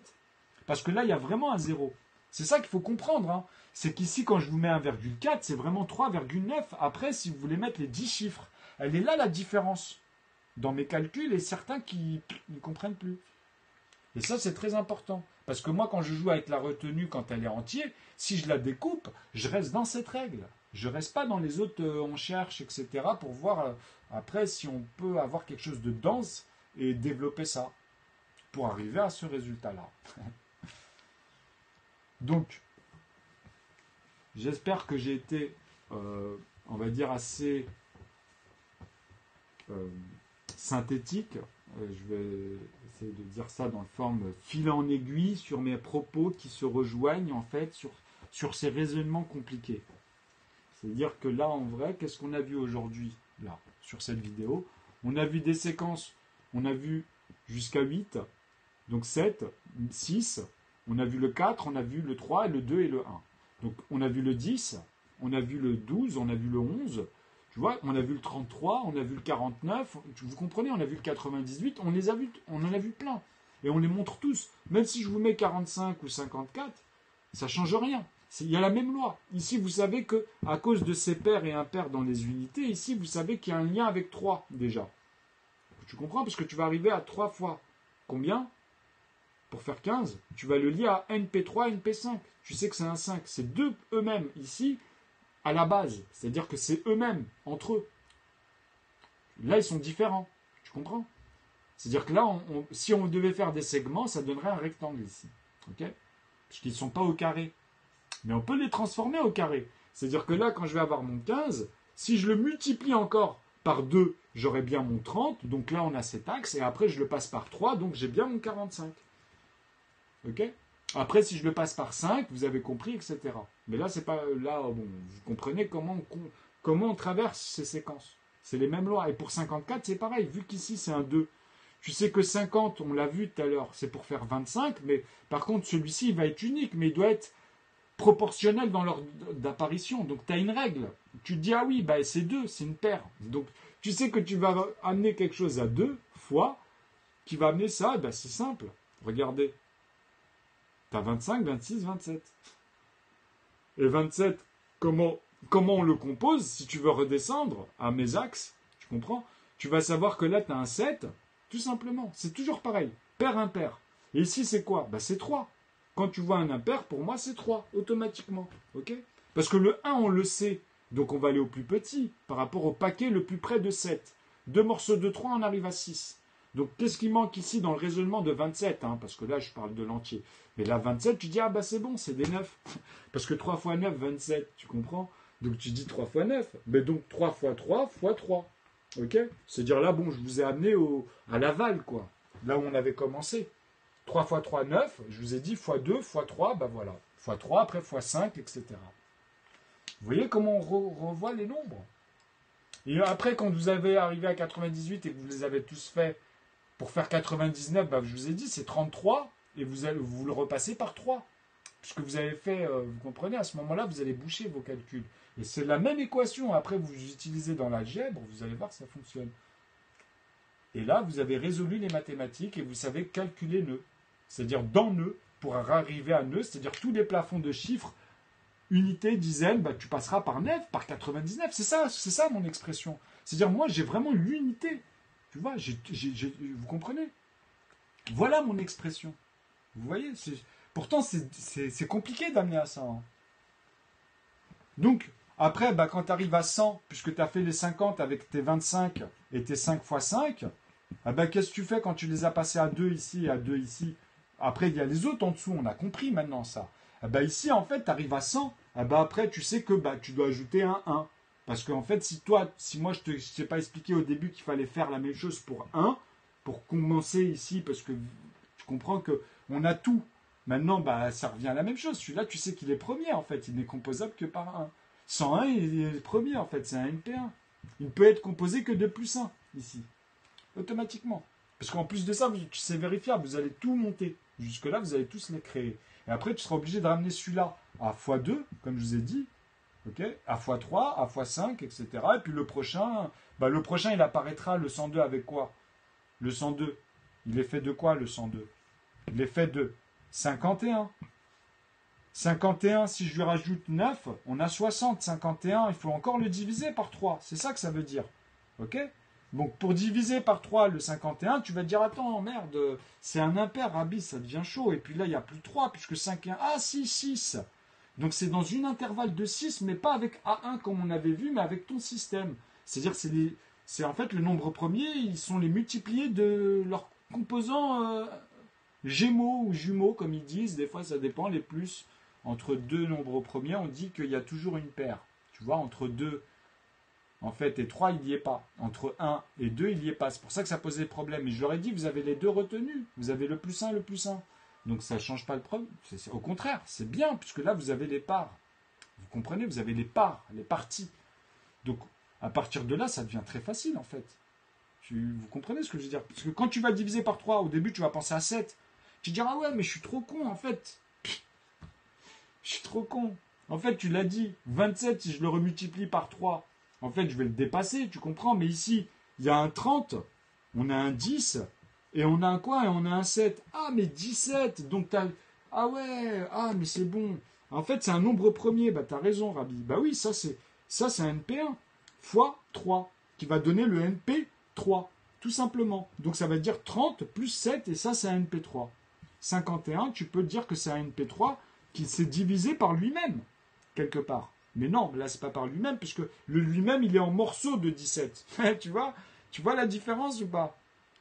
Speaker 2: Parce que là, il y a vraiment un 0. C'est ça qu'il faut comprendre. Hein. C'est qu'ici, quand je vous mets 1,4, c'est vraiment 3,9. Après, si vous voulez mettre les 10 chiffres, elle est là la différence. Dans mes calculs, et certains qui ne comprennent plus. Et ça, c'est très important. Parce que moi, quand je joue avec la retenue, quand elle est entière, si je la découpe, je reste dans cette règle. Je ne reste pas dans les autres, on cherche, etc. pour voir après si on peut avoir quelque chose de dense et développer ça pour arriver à ce résultat-là. Donc, j'espère que j'ai été, on va dire, assez synthétique. Je vais essayer de dire ça dans la forme fil en aiguille sur mes propos qui se rejoignent en fait sur ces raisonnements compliqués. C'est-à-dire que là, en vrai, qu'est-ce qu'on a vu aujourd'hui, là, sur cette vidéo? On a vu des séquences, on a vu jusqu'à 8, donc 7, 6, on a vu le 4, on a vu le 3, le 2 et le 1. Donc on a vu le 10, on a vu le 12, on a vu le 11, tu vois, on a vu le 33, on a vu le 49, vous comprenez, on a vu le 98, on en a vu plein. Et on les montre tous. Même si je vous mets 45 ou 54, ça ne change rien. Il y a la même loi. Ici, vous savez que à cause de ces paires et impaires dans les unités, ici, vous savez qu'il y a un lien avec 3 déjà. Tu comprends? Parce que tu vas arriver à 3 fois. Combien? Pour faire 15, tu vas le lier à NP3, NP5. Tu sais que c'est un 5. C'est deux eux-mêmes ici à la base. C'est-à-dire que c'est eux-mêmes, entre eux. Là, ils sont différents. Tu comprends? C'est-à-dire que là, si on devait faire des segments, ça donnerait un rectangle ici. Ok? Parce qu'ils ne sont pas au carré. Mais on peut les transformer au carré. C'est-à-dire que là, quand je vais avoir mon 15, si je le multiplie encore par 2, j'aurai bien mon 30. Donc là, on a cet axe. Et après, je le passe par 3. Donc, j'ai bien mon 45. Ok? Après, si je le passe par 5, vous avez compris, etc. Mais là, c'est pas là. Bon, vous comprenez comment on traverse ces séquences. C'est les mêmes lois. Et pour 54, c'est pareil. Vu qu'ici, c'est un 2. Tu sais que 50, on l'a vu tout à l'heure, c'est pour faire 25. Mais par contre, celui-ci, il va être unique. Mais il doit être proportionnel dans l'ordre d'apparition. Donc, tu as une règle. Tu te dis, ah oui, bah, c'est 2, c'est une paire. Donc, Tu sais que tu vas amener quelque chose à 2 fois, qui va amener ça, ben c'est simple. Regardez. Tu as 25, 26, 27. Et 27, comment on le compose si tu veux redescendre à mes axes, tu comprends? Tu vas savoir que là, tu as un 7, tout simplement. C'est toujours pareil. Pair, impair. Et ici, c'est quoi? Ben, c'est 3. Quand tu vois un impair, pour moi, c'est 3, automatiquement. Ok? Parce que le 1, on le sait. Donc, on va aller au plus petit, par rapport au paquet le plus près de 7. 2 morceaux de 3, on arrive à 6. Donc, qu'est-ce qui manque ici dans le raisonnement de 27, hein? Parce que là, je parle de l'entier. Mais là, 27, tu dis, ah bah c'est bon, c'est des 9. Parce que 3 fois 9, 27, tu comprends? Donc, tu dis 3 fois 9. Mais donc, 3 fois 3 fois 3. Ok? C'est-à-dire là, bon, je vous ai amené à l'aval, quoi. Là où on avait commencé. 3 fois 3, 9. Je vous ai dit fois 2, fois 3, bah voilà. Fois 3, après fois 5, etc. Vous voyez comment on revoit les nombres? Et après, quand vous avez arrivé à 98 et que vous les avez tous faits pour faire 99, bah, je vous ai dit, c'est 33 et vous le repassez par 3. Puisque vous avez fait, vous comprenez, à ce moment-là, vous allez boucher vos calculs. Et c'est la même équation. Après, vous utilisez dans l'algèbre, vous allez voir que ça fonctionne. Et là, vous avez résolu les mathématiques et vous savez calculer nœud. C'est-à-dire dans nœud, pour arriver à nœud, c'est-à-dire tous les plafonds de chiffres, unité, dizaine, bah, tu passeras par 9, par 99. C'est ça mon expression. C'est-à-dire, moi, j'ai vraiment l'unité. Tu vois, vous comprenez? Voilà mon expression. Vous voyez? Pourtant, c'est compliqué d'amener à ça. Hein. Donc, après, bah, quand tu arrives à 100, puisque tu as fait les 50 avec tes 25 et tes 5 fois 5, ah bah, qu'est-ce que tu fais quand tu les as passés à 2 ici et à 2 ici? Après, il y a les autres en dessous, on a compris maintenant ça. Ah bah, ici, en fait, tu arrives à 100. Ah bah, après, tu sais que bah, tu dois ajouter un 1. Parce qu'en fait, si moi je ne t'ai pas expliqué au début qu'il fallait faire la même chose pour 1, pour commencer ici, parce que tu comprends qu'on a tout. Maintenant, bah, ça revient à la même chose. Celui-là, tu sais qu'il est premier, en fait. Il n'est composable que par 1. 101, il est premier, en fait. C'est un NP1. Il ne peut être composé que de plus 1, ici. Automatiquement. Parce qu'en plus de ça, c'est vérifiable. Vous allez tout monter. Jusque-là, vous allez tous les créer. Et après, tu seras obligé de ramener celui-là à x2, comme je vous ai dit. Okay, à x3, à x5, etc. Et puis le prochain, il apparaîtra le 102 avec quoi? Le 102, il est fait de quoi le 102? Il est fait de 51. 51, si je lui rajoute 9, on a 60. 51, il faut encore le diviser par 3. C'est ça que ça veut dire. Ok? Donc pour diviser par 3 le 51, tu vas te dire, attends, merde, c'est un impair, Rabbi, ça devient chaud. Et puis là, il n'y a plus 3, puisque 5 et 1, ah si, 6. Donc c'est dans une intervalle de 6, mais pas avec A1 comme on avait vu, mais avec ton système. C'est-à-dire c'est en fait le nombre premier, ils sont les multipliés de leurs composants gémeaux ou jumeaux, comme ils disent. Des fois, ça dépend, les plus. Entre deux nombres premiers, on dit qu'il y a toujours une paire. Tu vois, entre 2 en fait, et 3, il n'y est pas. Entre 1 et 2, il n'y est pas. C'est pour ça que ça posait problème. Mais je leur ai dit, vous avez les deux retenus. Vous avez le plus 1, le plus 1. Donc ça ne change pas le problème. Au contraire, c'est bien, puisque là, vous avez les parts. Vous comprenez? Vous avez les parts, les parties. Donc, à partir de là, ça devient très facile, en fait. Vous comprenez ce que je veux dire? Parce que quand tu vas diviser par 3, au début, tu vas penser à 7. Tu te diras, ah ouais, mais je suis trop con, en fait. Je suis trop con. En fait, tu l'as dit, 27, si je le remultiplie par 3, en fait, je vais le dépasser, tu comprends? Mais ici, il y a un 30, on a un 10, et on a un quoi? Et on a un 7. Ah, mais 17. Donc, ah ouais, ah, mais c'est bon. En fait, c'est un nombre premier. Bah, t'as raison, Rabbi. Bah oui, ça, c'est un NP1 fois 3, qui va donner le NP3, tout simplement. Donc, ça va dire 30 plus 7, et ça, c'est un NP3. 51, tu peux dire que c'est un NP3 qui s'est divisé par lui-même, quelque part. Mais non, là, c'est pas par lui-même, puisque le lui-même, il est en morceaux de 17. Tu vois la différence ou pas?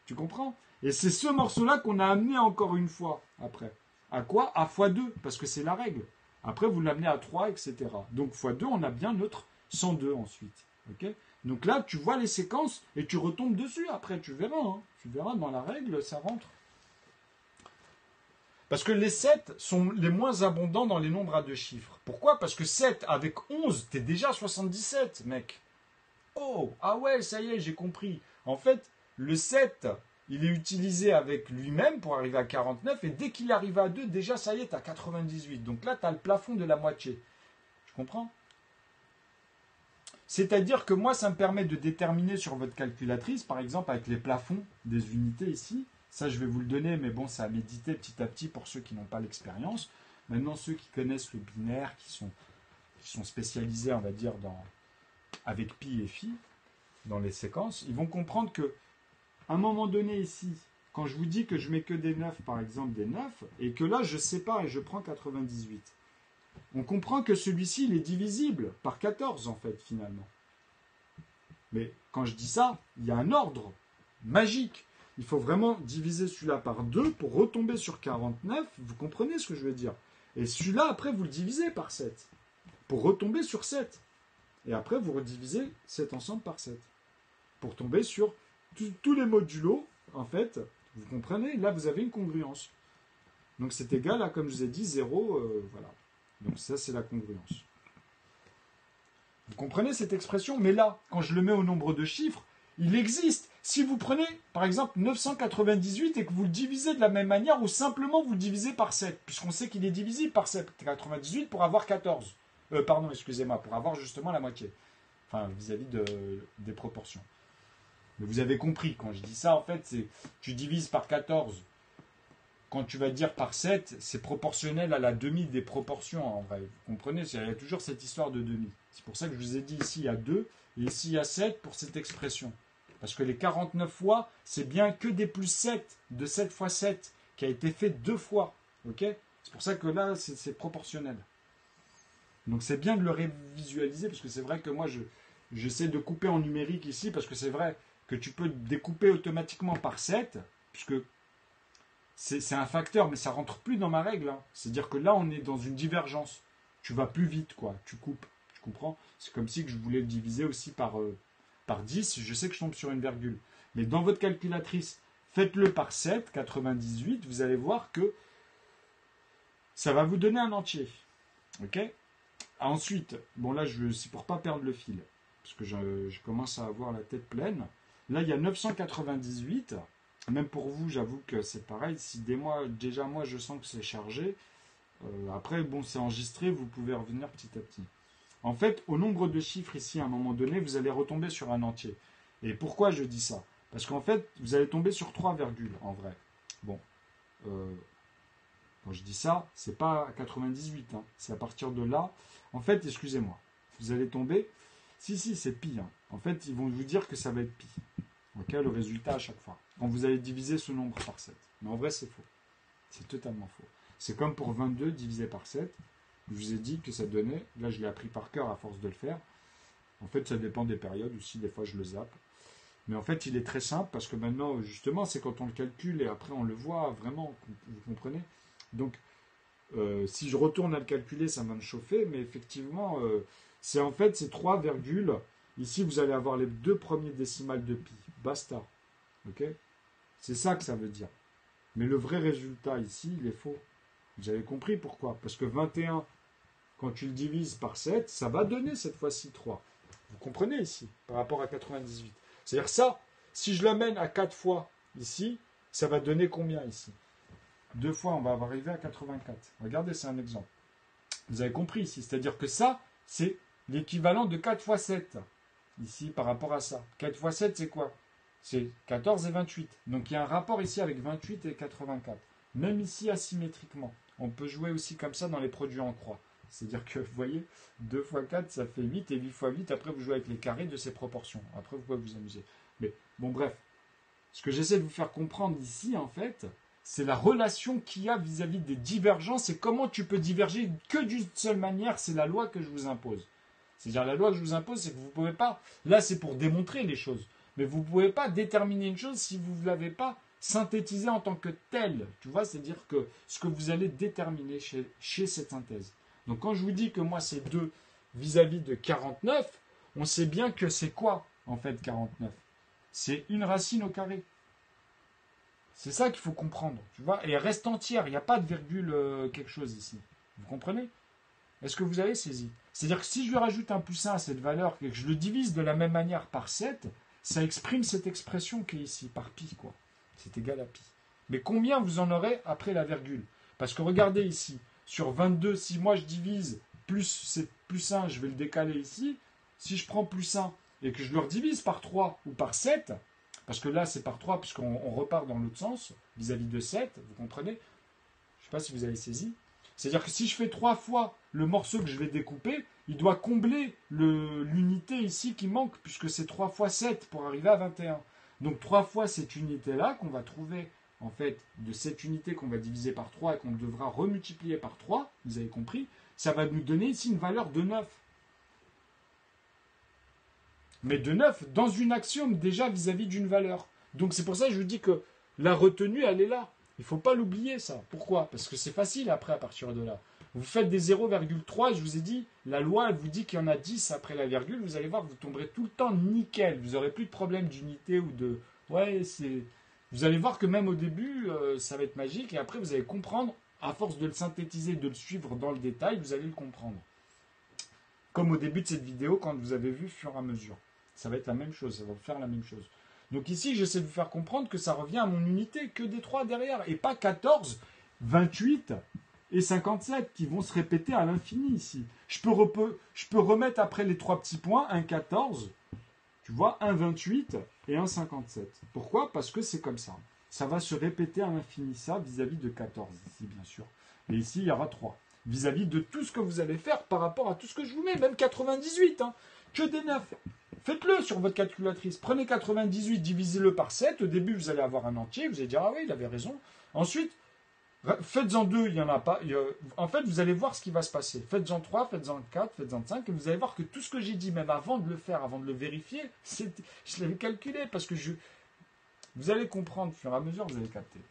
Speaker 2: Tu comprends? Et c'est ce morceau-là qu'on a amené encore une fois, après. À quoi? À x2, parce que c'est la règle. Après, vous l'amenez à 3, etc. Donc, x2, on a bien notre 102 ensuite. Okay? Donc là, tu vois les séquences, et tu retombes dessus après, tu verras. Hein. Tu verras, dans la règle, ça rentre. Parce que les 7 sont les moins abondants dans les nombres à deux chiffres. Pourquoi? Parce que 7 avec 11, t'es déjà à 77, mec. Oh, ah ouais, ça y est, j'ai compris. En fait, le 7, il est utilisé avec lui-même pour arriver à 49, et dès qu'il arrive à 2, déjà, ça y est, t'as 98. Donc là, t'as le plafond de la moitié. Tu comprends?
Speaker 1: C'est-à-dire que moi, ça me permet de déterminer sur votre calculatrice, par exemple avec les plafonds des unités ici. Ça, je vais vous le donner, mais bon, ça à méditer petit à petit pour ceux qui n'ont pas l'expérience. Maintenant, ceux qui connaissent le binaire, qui sont spécialisés, on va dire, avec pi et phi, dans les séquences, ils vont comprendre que à un moment donné ici, quand je vous dis que je mets que des 9, par exemple des 9, et que là, je sépare et je prends 98, on comprend que celui-ci, il est divisible par 14, en fait, finalement. Mais quand je dis ça, il y a un ordre magique. Il faut vraiment diviser celui-là par 2 pour retomber sur 49. Vous comprenez ce que je veux dire? Et celui-là, après, vous le divisez par 7 pour retomber sur 7. Et après, vous redivisez cet ensemble par 7 pour tomber sur tous les modulos, en fait. Vous comprenez? Là, vous avez une congruence. Donc, c'est égal à, comme je vous ai dit, 0. Voilà. Donc, ça, c'est la congruence. Vous comprenez cette expression? Mais là, quand je le mets au nombre de chiffres, il existe. Si vous prenez, par exemple, 998 et que vous le divisez de la même manière ou simplement vous le divisez par 7, puisqu'on sait qu'il est divisible par 7, 98 pour avoir 14. Pardon, excusez-moi, pour avoir justement la moitié. Enfin, vis-à-vis des proportions. Mais vous avez compris, quand je dis ça, en fait, c'est tu divises par 14. Quand tu vas dire par 7, c'est proportionnel à la demi des proportions, en vrai. Vous comprenez? Il y a toujours cette histoire de demi. C'est pour ça que je vous ai dit ici, il y a 2, et ici, il y a 7 pour cette expression. Parce que les 49 fois, c'est bien que des plus 7, de 7 fois 7, qui a été fait 2 fois. Ok? C'est pour ça que là, c'est proportionnel. Donc c'est bien de le révisualiser, parce que c'est vrai que moi, j'essaie de couper en numérique ici, parce que c'est vrai que tu peux découper automatiquement par 7, puisque c'est un facteur, mais ça rentre plus dans ma règle. Hein. C'est-à-dire que là, on est dans une divergence. Tu vas plus vite, quoi. Tu coupes. Tu comprends? C'est comme si que je voulais le diviser aussi par 10. Je sais que je tombe sur une virgule. Mais dans votre calculatrice, faites-le par 7, 98. Vous allez voir que ça va vous donner un entier. Ok? Ensuite, bon là, c'est pour pas perdre le fil, parce que je commence à avoir la tête pleine. Là, il y a 998. Même pour vous, j'avoue que c'est pareil. Si déjà moi, je sens que c'est chargé. Après, bon, c'est enregistré, vous pouvez revenir petit à petit. En fait, au nombre de chiffres ici, à un moment donné, vous allez retomber sur un entier. Et pourquoi je dis ça? Parce qu'en fait, vous allez tomber sur 3 virgules, en vrai. Bon. Quand je dis ça, c'est pas à 98. Hein. C'est à partir de là. En fait, excusez-moi. Vous allez tomber. Si, c'est pi. Hein. En fait, ils vont vous dire que ça va être pi. Ok, le résultat à chaque fois. Quand vous allez diviser ce nombre par 7. Mais en vrai, c'est faux. C'est totalement faux. C'est comme pour 22 divisé par 7. Je vous ai dit que ça donnait. Là, je l'ai appris par cœur à force de le faire. En fait, ça dépend des périodes aussi. Des fois, je le zappe. Mais en fait, il est très simple parce que maintenant, justement, c'est quand on le calcule et après on le voit vraiment. Vous comprenez? Donc, si je retourne à le calculer, ça va me chauffer. Mais effectivement, c'est 3 virgules. Ici, vous allez avoir les 2 premiers décimales de pi. Basta. Ok? C'est ça que ça veut dire. Mais le vrai résultat ici, il est faux. Vous avez compris pourquoi? Parce que 21, quand tu le divises par 7, ça va donner cette fois-ci 3. Vous comprenez ici, par rapport à 98. C'est-à-dire ça, si je l'amène à 4 fois ici, ça va donner combien ici? 2 fois, on va arriver à 84. Regardez, c'est un exemple. Vous avez compris ici. C'est-à-dire que ça, c'est l'équivalent de 4 fois 7. Ici, par rapport à ça. 4 fois 7, c'est quoi? C'est 14 et 28. Donc, il y a un rapport ici avec 28 et 84. Même ici, asymétriquement. On peut jouer aussi comme ça dans les produits en croix. C'est-à-dire que, vous voyez, 2 fois 4, ça fait 8, et 8 fois 8, après, vous jouez avec les carrés de ces proportions. Après, vous pouvez vous amuser. Mais, bon, bref. Ce que j'essaie de vous faire comprendre ici, en fait, c'est la relation qu'il y a vis-à-vis des divergences et comment tu peux diverger que d'une seule manière, c'est la loi que je vous impose. C'est-à-dire la loi que je vous impose, c'est que vous ne pouvez pas, là c'est pour démontrer les choses, mais vous ne pouvez pas déterminer une chose si vous ne l'avez pas synthétisée en tant que telle. Tu vois, c'est-à-dire que ce que vous allez déterminer chez cette synthèse. Donc quand je vous dis que moi c'est 2 vis-à-vis de 49, on sait bien que c'est quoi en fait 49? C'est une racine au carré. C'est ça qu'il faut comprendre, tu vois. Et elle reste entière, il n'y a pas de virgule quelque chose ici. Vous comprenez? Est-ce que vous avez saisi? C'est-à-dire que si je lui rajoute un plus 1 à cette valeur et que je le divise de la même manière par 7, ça exprime cette expression qui est ici, par pi, quoi. C'est égal à pi. Mais combien vous en aurez après la virgule? Parce que regardez ici, sur 22, si moi je divise plus 1, je vais le décaler ici, si je prends plus 1 et que je le redivise par 3 ou par 7, parce que là c'est par 3 puisqu'on repart dans l'autre sens, vis-à-vis de 7, vous comprenez? Je ne sais pas si vous avez saisi. C'est-à-dire que si je fais 3 fois le morceau que je vais découper, il doit combler l'unité ici qui manque, puisque c'est 3 fois 7 pour arriver à 21. Donc 3 fois cette unité-là qu'on va trouver, en fait, de cette unité qu'on va diviser par 3 et qu'on devra remultiplier par 3, vous avez compris, ça va nous donner ici une valeur de 9. Mais de 9 dans une axiome déjà vis-à-vis d'une valeur. Donc c'est pour ça que je vous dis que la retenue, elle est là. Il ne faut pas l'oublier, ça. Pourquoi? Parce que c'est facile après, à partir de là. Vous faites des 0,3, je vous ai dit, la loi, elle vous dit qu'il y en a 10 après la virgule, vous allez voir que vous tomberez tout le temps nickel. Vous n'aurez plus de problème d'unité ou de... Ouais, c'est... Vous allez voir que même au début, ça va être magique, et après, vous allez comprendre, à force de le synthétiser, de le suivre dans le détail, vous allez le comprendre. Comme au début de cette vidéo, quand vous avez vu fur et à mesure. Ça va être la même chose, ça va vous faire la même chose. Donc ici, j'essaie de vous faire comprendre que ça revient à mon unité, que des 3 derrière, et pas 14, 28 et 57 qui vont se répéter à l'infini ici. Je peux remettre après les 3 petits points, un 14, tu vois, un 28 et un 57. Pourquoi? Parce que c'est comme ça. Ça va se répéter à l'infini, ça, vis-à-vis de 14 ici, bien sûr. Et ici, il y aura 3. Vis-à-vis de tout ce que vous allez faire par rapport à tout ce que je vous mets, même 98, hein, que des 9. Faites-le sur votre calculatrice. Prenez 98, divisez-le par 7. Au début, vous allez avoir un entier. Vous allez dire, ah oui, il avait raison. Ensuite, faites-en 2, il n'y en a pas. En fait, vous allez voir ce qui va se passer. Faites-en 3, faites-en 4, faites-en 5. Et vous allez voir que tout ce que j'ai dit, même avant de le faire, avant de le vérifier, je l'avais calculé. Parce que vous allez comprendre, au fur et à mesure, vous allez capter.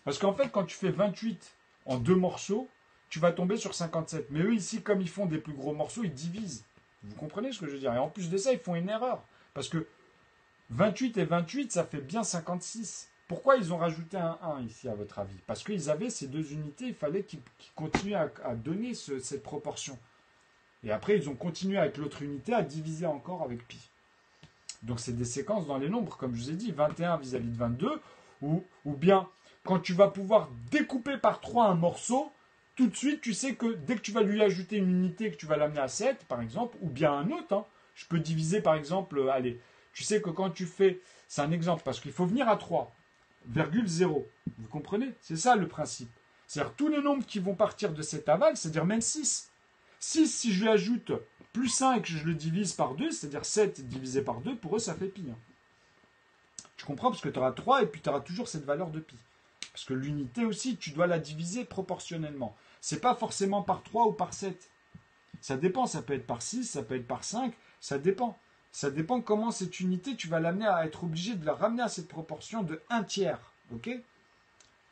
Speaker 1: Parce qu'en fait, quand tu fais 28 en 2 morceaux, tu vas tomber sur 57. Mais eux, ici, comme ils font des plus gros morceaux, ils divisent. Vous comprenez ce que je veux dire? Et en plus de ça, ils font une erreur. Parce que 28 et 28, ça fait bien 56. Pourquoi ils ont rajouté un 1 ici, à votre avis? Parce qu'ils avaient ces 2 unités, il fallait qu'ils continuent à donner cette proportion. Et après, ils ont continué avec l'autre unité à diviser encore avec pi. Donc, c'est des séquences dans les nombres, comme je vous ai dit, 21 vis-à-vis de 22, ou bien, quand tu vas pouvoir découper par 3 un morceau, tout de suite, tu sais que dès que tu vas lui ajouter une unité, que tu vas l'amener à 7, par exemple, ou bien un autre, hein, je peux diviser, par exemple, allez, tu sais que quand tu fais, c'est un exemple, parce qu'il faut venir à 3,0. Vous comprenez? C'est ça le principe. C'est-à-dire tous les nombres qui vont partir de cet aval, c'est-à-dire même 6. 6, si je lui ajoute plus 1 et que je le divise par 2, c'est-à-dire 7 divisé par 2, pour eux, ça fait pi. Hein. Tu comprends? Parce que tu auras 3 et puis tu auras toujours cette valeur de pi. Parce que l'unité aussi, tu dois la diviser proportionnellement. C'est pas forcément par 3 ou par 7. Ça dépend, ça peut être par 6, ça peut être par 5, ça dépend. Ça dépend comment cette unité, tu vas l'amener à être obligé de la ramener à cette proportion de 1 tiers. Ok?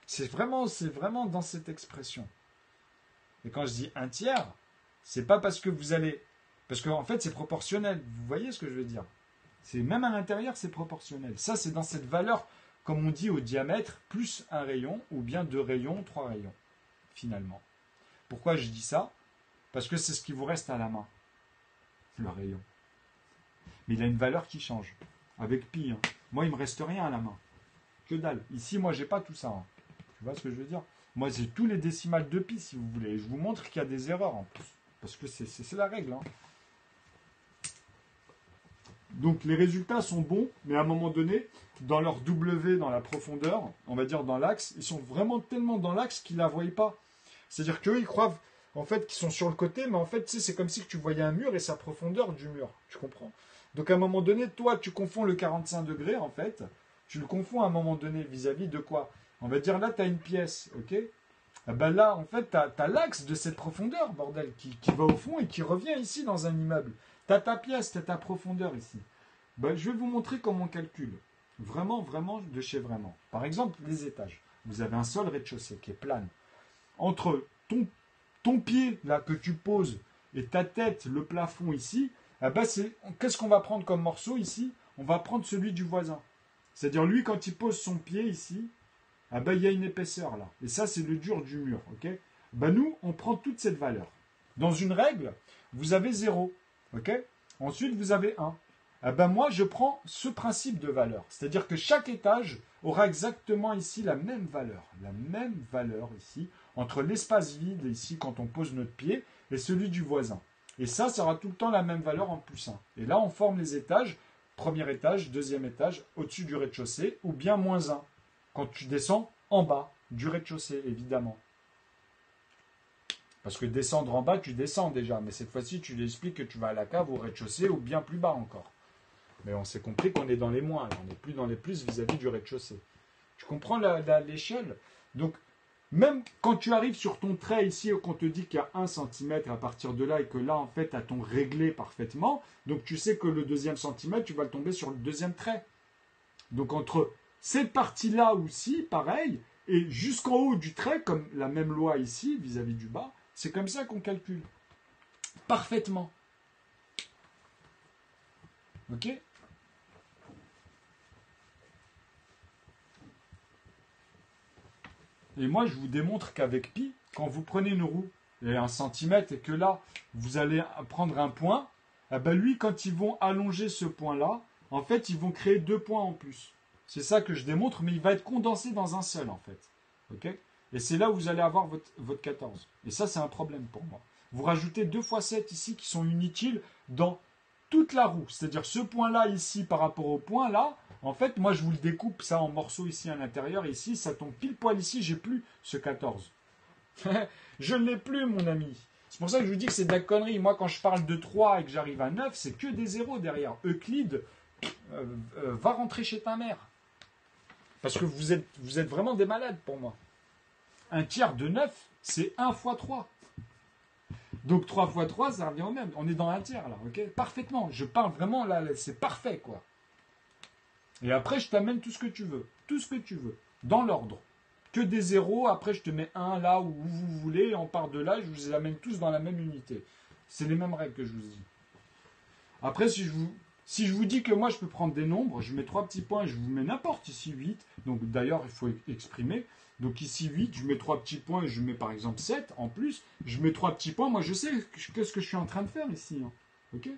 Speaker 1: C'est vraiment dans cette expression. Et quand je dis 1 tiers, c'est pas parce que vous allez... Parce qu'en fait, c'est proportionnel. Vous voyez ce que je veux dire? C'est même à l'intérieur, c'est proportionnel. Ça, c'est dans cette valeur, comme on dit, au diamètre, plus un rayon, ou bien 2 rayons, 3 rayons, finalement. Pourquoi je dis ça? Parce que c'est ce qui vous reste à la main, le rayon. Mais il a une valeur qui change. Avec pi, hein. Moi, il ne me reste rien à la main. Que dalle. Ici, moi, j'ai pas tout ça. Hein. Tu vois ce que je veux dire? Moi, j'ai tous les décimales de pi, si vous voulez. Et je vous montre qu'il y a des erreurs, en plus. Parce que c'est la règle. Hein. Donc, les résultats sont bons, mais à un moment donné, dans leur W, dans la profondeur, on va dire dans l'axe, ils sont vraiment tellement dans l'axe qu'ils ne la voient pas. C'est-à-dire qu'eux, ils croient en fait qu'ils sont sur le côté, mais en fait, tu sais, c'est comme si tu voyais un mur et sa profondeur du mur. Tu comprends? Donc, à un moment donné, toi, tu confonds le 45 degrés, en fait. Tu le confonds à un moment donné vis-à-vis de quoi? On va dire là, tu as une pièce, ok? Ah ben là, en fait, tu as l'axe de cette profondeur, bordel, qui va au fond et qui revient ici dans un immeuble. Tu as ta pièce, tu as ta profondeur ici. Ben, je vais vous montrer comment on calcule. Vraiment, vraiment, de chez vraiment. Par exemple, les étages. Vous avez un sol rez-de-chaussée qui est plane. Entre ton pied, là, que tu poses, et ta tête, le plafond ici, eh ben qu'est-ce qu'on va prendre comme morceau ici? On va prendre celui du voisin. C'est-à-dire, lui, quand il pose son pied ici, eh ben, il y a une épaisseur là. Et ça, c'est le dur du mur. Okay? Ben, nous, on prend toute cette valeur. Dans une règle, vous avez 0. Okay? Ensuite, vous avez 1. Eh ben, moi, je prends ce principe de valeur. C'est-à-dire que chaque étage aura exactement ici la même valeur. La même valeur ici, entre l'espace vide ici, quand on pose notre pied, et celui du voisin.
Speaker 2: Et ça aura tout le temps la même valeur en plus 1. Et là, on forme les étages, premier étage, deuxième étage, au-dessus du rez-de-chaussée, ou bien moins 1, quand tu descends en bas du rez-de-chaussée, évidemment. Parce que descendre en bas, tu descends déjà, mais cette fois-ci, tu lui expliques que tu vas à la cave, au rez-de-chaussée, ou bien plus bas encore. Mais on s'est compris qu'on est dans les moins, là. On n'est plus dans les plus vis-à-vis du rez-de-chaussée. Tu comprends l'échelle? Donc, même quand tu arrives sur ton trait ici, qu'on te dit qu'il y a 1 cm à partir de là, et que là, en fait, tu as ton réglé parfaitement, donc tu sais que le deuxième centimètre, tu vas le tomber sur le deuxième trait. Donc, entre cette partie-là aussi, pareil, et jusqu'en haut du trait, comme la même loi ici, vis-à-vis du bas, c'est comme ça qu'on calcule. Parfaitement. Ok? Et moi, je vous démontre qu'avec pi, quand vous prenez une roue et 1 centimètre et que là, vous allez prendre un point, eh ben lui, quand ils vont allonger ce point-là, en fait, ils vont créer 2 points en plus. C'est ça que je démontre, mais il va être condensé dans un seul, en fait. Ok? Et c'est là où vous allez avoir votre 14. Et ça, c'est un problème pour moi. Vous rajoutez 2 fois 7 ici qui sont inutiles dans toute la roue. C'est-à-dire ce point-là ici par rapport au point là, en fait, moi, je vous le découpe ça en morceaux ici à l'intérieur. Ici, ça tombe pile poil ici. J'ai plus ce 14. Je ne l'ai plus, mon ami. C'est pour ça que je vous dis que c'est de la connerie. Moi, quand je parle de 3 et que j'arrive à 9, c'est que des zéros derrière. Euclide, va rentrer chez ta mère. Parce que vous êtes vraiment des malades pour moi. Un tiers de 9, c'est 1 fois 3. Donc 3 fois 3, ça revient au même. On est dans un tiers là, ok? Parfaitement. Je parle vraiment là, c'est parfait, quoi. Et après, je t'amène tout ce que tu veux. Tout ce que tu veux. Dans l'ordre. Que des zéros, après je te mets 1 là où vous voulez, on part de là, je vous les amène tous dans la même unité. C'est les mêmes règles que je vous dis. Après, si je vous dis que moi je peux prendre des nombres, je mets 3 petits points, je vous mets n'importe, ici 8. Donc d'ailleurs, il faut exprimer. Donc ici 8, je mets 3 petits points et je mets par exemple 7 en plus. Je mets 3 petits points, moi je sais qu'est-ce que je suis en train de faire ici. Hein. Ok?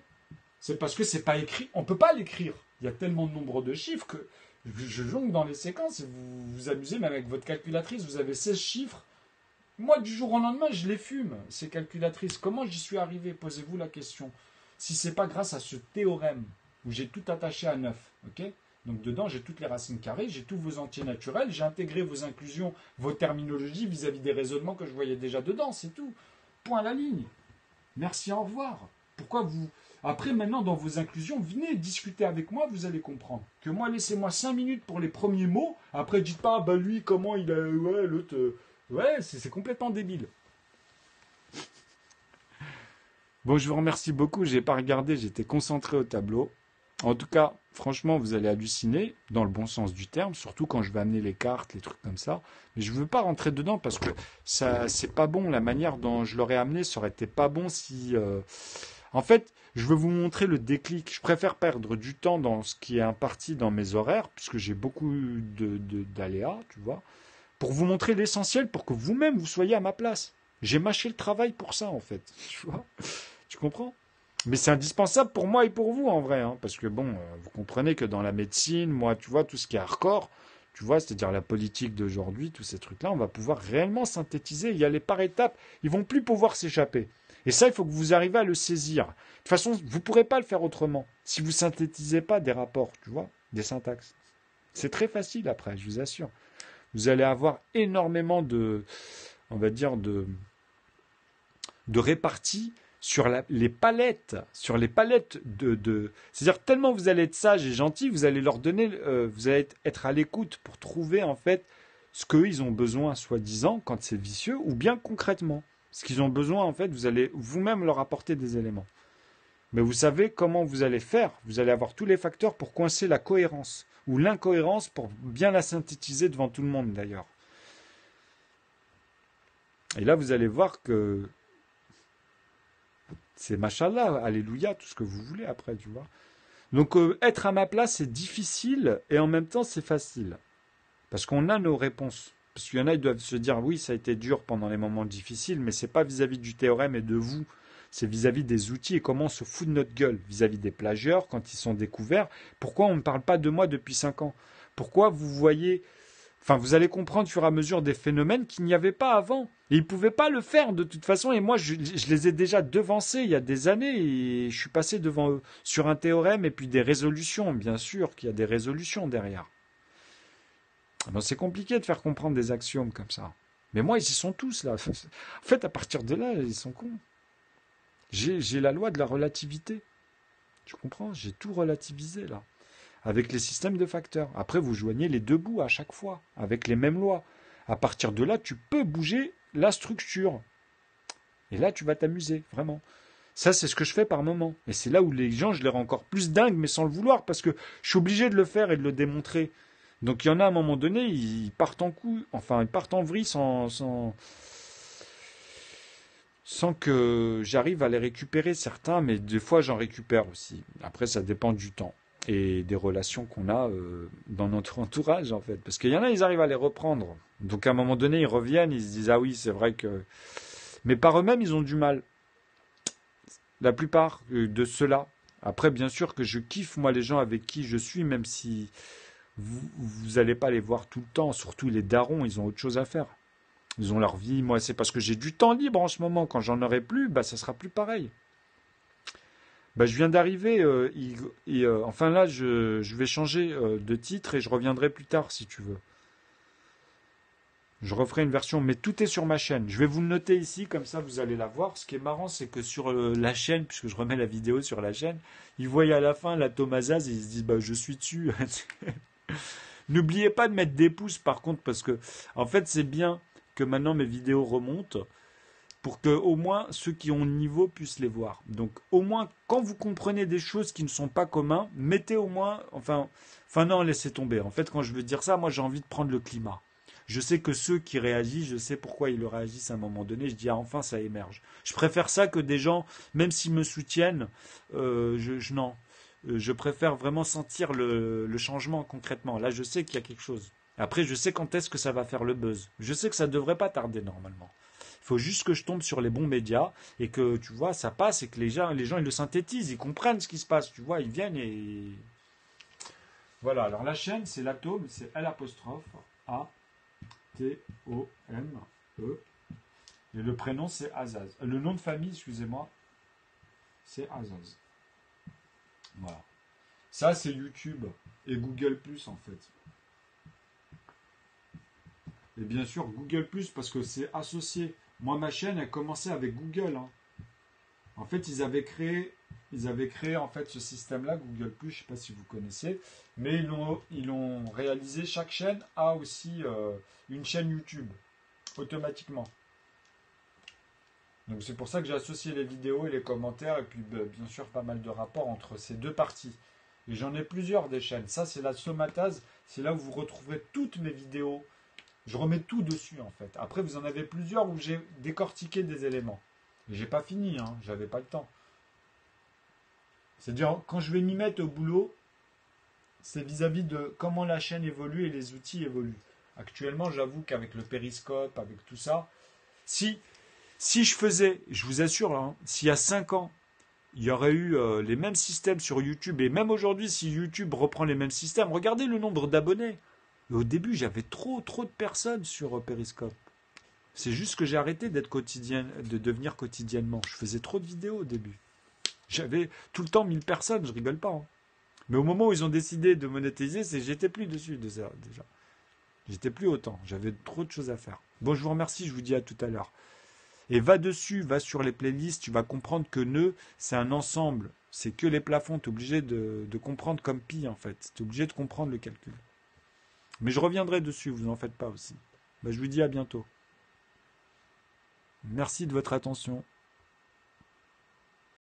Speaker 2: C'est parce que c'est pas écrit. On ne peut pas l'écrire. Il y a tellement de nombre de chiffres que je jongle dans les séquences et vous vous amusez même avec votre calculatrice. Vous avez 16 chiffres. Moi, du jour au lendemain, je les fume, ces calculatrices. Comment j'y suis arrivé? Posez-vous la question. Si ce n'est pas grâce à ce théorème où j'ai tout attaché à 9. Ok? Donc dedans, j'ai toutes les racines carrées, j'ai tous vos entiers naturels, j'ai intégré vos inclusions, vos terminologies vis-à-vis des raisonnements que je voyais déjà dedans, c'est tout. Point à la ligne. Merci, au revoir. Pourquoi vous... Après, maintenant, dans vos inclusions, venez discuter avec moi, vous allez comprendre. Que moi, laissez-moi 5 minutes pour les premiers mots, après dites pas, bah lui, comment il a... Ouais, l'autre... Ouais, c'est complètement débile. Bon, je vous remercie beaucoup, j'ai pas regardé, j'étais concentré au tableau. En tout cas, franchement, vous allez halluciner, dans le bon sens du terme, surtout quand je vais amener les cartes, les trucs comme ça. Mais je ne veux pas rentrer dedans parce que ça, c'est pas bon. La manière dont je l'aurais amené, ça aurait été pas bon si... En fait, je veux vous montrer le déclic. Je préfère perdre du temps dans ce qui est imparti dans mes horaires, puisque j'ai beaucoup d'aléas, tu vois, pour vous montrer l'essentiel, pour que vous-même, vous soyez à ma place. J'ai mâché le travail pour ça, en fait. Tu vois? Tu comprends? Mais c'est indispensable pour moi et pour vous, en vrai. Hein, parce que, bon, vous comprenez que dans la médecine, moi, tu vois, tout ce qui est hardcore, tu vois, c'est-à-dire la politique d'aujourd'hui, tous ces trucs-là, on va pouvoir réellement synthétiser, y aller par étapes. Ils vont plus pouvoir s'échapper. Et ça, il faut que vous arriviez à le saisir. De toute façon, vous ne pourrez pas le faire autrement. Si vous ne synthétisez pas des rapports, tu vois, des syntaxes. C'est très facile après, je vous assure. Vous allez avoir énormément de, on va dire, de réparties sur les palettes, c'est-à-dire tellement vous allez être sage et gentil, vous allez leur donner, vous allez être à l'écoute pour trouver en fait ce qu'eux ils ont besoin, soi-disant, quand c'est vicieux, ou bien concrètement. Ce qu'ils ont besoin, en fait, vous allez vous-même leur apporter des éléments. Mais vous savez comment vous allez faire, vous allez avoir tous les facteurs pour coincer la cohérence, ou l'incohérence pour bien la synthétiser devant tout le monde d'ailleurs. Et là, vous allez voir que c'est machallah, alléluia, tout ce que vous voulez après, tu vois. Donc être à ma place, c'est difficile et en même temps, c'est facile. Parce qu'on a nos réponses. Parce qu'il y en a, ils doivent se dire, oui, ça a été dur pendant les moments difficiles, mais c'est pas vis-à-vis du théorème et de vous. C'est vis-à-vis des outils et comment on se fout de notre gueule. Vis-à-vis des plagieurs, quand ils sont découverts. Pourquoi on ne parle pas de moi depuis 5 ans? Pourquoi vous voyez... Enfin, vous allez comprendre au fur et à mesure des phénomènes qu'il n'y avait pas avant. Et ils ne pouvaient pas le faire de toute façon. Et moi, je les ai déjà devancés il y a des années. Et je suis passé devant eux sur un théorème et puis des résolutions. Bien sûr qu'il y a des résolutions derrière. Bon, c'est compliqué de faire comprendre des axiomes comme ça. Mais moi, ils y sont tous là. En fait, à partir de là, ils sont cons. J'ai la loi de la relativité. Tu comprends? J'ai tout relativisé là. Avec les systèmes de facteurs. Après, vous joignez les deux bouts à chaque fois, avec les mêmes lois. À partir de là, tu peux bouger la structure. Et là, tu vas t'amuser, vraiment. Ça, c'est ce que je fais par moment. Et c'est là où les gens, je les rends encore plus dingues, mais sans le vouloir, parce que je suis obligé de le faire et de le démontrer. Donc il y en a à un moment donné, ils partent en couille, enfin, ils partent en vrille sans que j'arrive à les récupérer, certains, mais des fois, j'en récupère aussi. Après, ça dépend du temps et des relations qu'on a dans notre entourage, en fait. Parce qu'il y en a, ils arrivent à les reprendre. Donc à un moment donné, ils reviennent, ils se disent, ah oui, c'est vrai que... Mais par eux-mêmes, ils ont du mal. La plupart de ceux-là. Après, bien sûr que je kiffe, moi, les gens avec qui je suis, même si vous n'allez pas les voir tout le temps. Surtout les darons, ils ont autre chose à faire. Ils ont leur vie. Moi, c'est parce que j'ai du temps libre en ce moment. Quand j'en aurai plus, bah, ça sera plus pareil. Bah, je viens d'arriver. Enfin là, je vais changer de titre et je reviendrai plus tard si tu veux. Je referai une version, mais tout est sur ma chaîne. Je vais vous le noter ici, comme ça vous allez la voir. Ce qui est marrant, c'est que sur la chaîne, puisque je remets la vidéo sur la chaîne, ils voient à la fin la Thomasaz et ils se disent bah je suis dessus. N'oubliez pas de mettre des pouces par contre, parce que en fait c'est bien que maintenant mes vidéos remontent pour que au moins ceux qui ont le niveau puissent les voir. Donc au moins quand vous comprenez des choses qui ne sont pas communs, mettez au moins, enfin non, laissez tomber. En fait quand je veux dire ça, moi j'ai envie de prendre le climat. Je sais que ceux qui réagissent, je sais pourquoi ils le réagissent à un moment donné. Je dis ah, enfin ça émerge. Je préfère ça que des gens, même s'ils me soutiennent, non. Je préfère vraiment sentir le changement concrètement. Là, je sais qu'il y a quelque chose. Après, je sais quand est-ce que ça va faire le buzz. Je sais que ça ne devrait pas tarder normalement. Il faut juste que je tombe sur les bons médias et que, tu vois, ça passe et que les gens ils le synthétisent, ils comprennent ce qui se passe. Tu vois, ils viennent et... Voilà, alors la chaîne, c'est l'atome, c'est L', A-T-O-M-E. Et le prénom, c'est Azaz. Le nom de famille, excusez-moi, c'est Azaz. Voilà. Ça, c'est YouTube et Google+, en fait. Et bien sûr, Google+, parce que c'est associé. Moi, ma chaîne a commencé avec Google. Hein. En fait, ils avaient créé en fait ce système-là, Google+, je ne sais pas si vous connaissez, mais ils l'ont réalisé. Chaque chaîne a aussi une chaîne YouTube, automatiquement. Donc c'est pour ça que j'ai associé les vidéos et les commentaires, et puis bien sûr pas mal de rapports entre ces deux parties. Et j'en ai plusieurs des chaînes. Ça, c'est la Somataz, c'est là où vous retrouverez toutes mes vidéos. Je remets tout dessus, en fait. Après, vous en avez plusieurs où j'ai décortiqué des éléments. Et j'ai pas fini, hein, j'avais pas le temps. C'est-à-dire, quand je vais m'y mettre au boulot, c'est vis-à-vis de comment la chaîne évolue et les outils évoluent. Actuellement, j'avoue qu'avec le périscope, avec tout ça, si je faisais, je vous assure, hein, s'il y a 5 ans, il y aurait eu les mêmes systèmes sur YouTube, et même aujourd'hui, si YouTube reprend les mêmes systèmes, regardez le nombre d'abonnés. Et au début, j'avais trop de personnes sur Periscope. C'est juste que j'ai arrêté de devenir quotidiennement. Je faisais trop de vidéos au début. J'avais tout le temps 1000 personnes, je rigole pas. Hein. Mais au moment où ils ont décidé de monétiser, j'étais plus dessus déjà. J'étais plus autant. J'avais trop de choses à faire. Bon, je vous remercie, je vous dis à tout à l'heure. Et va dessus, va sur les playlists, tu vas comprendre que nœud, c'est un ensemble. C'est que les plafonds, tu es obligé de comprendre comme pi en fait. Tu es obligé de comprendre le calcul. Mais je reviendrai dessus, vous n'en faites pas aussi. Je vous dis à bientôt. Merci de votre attention.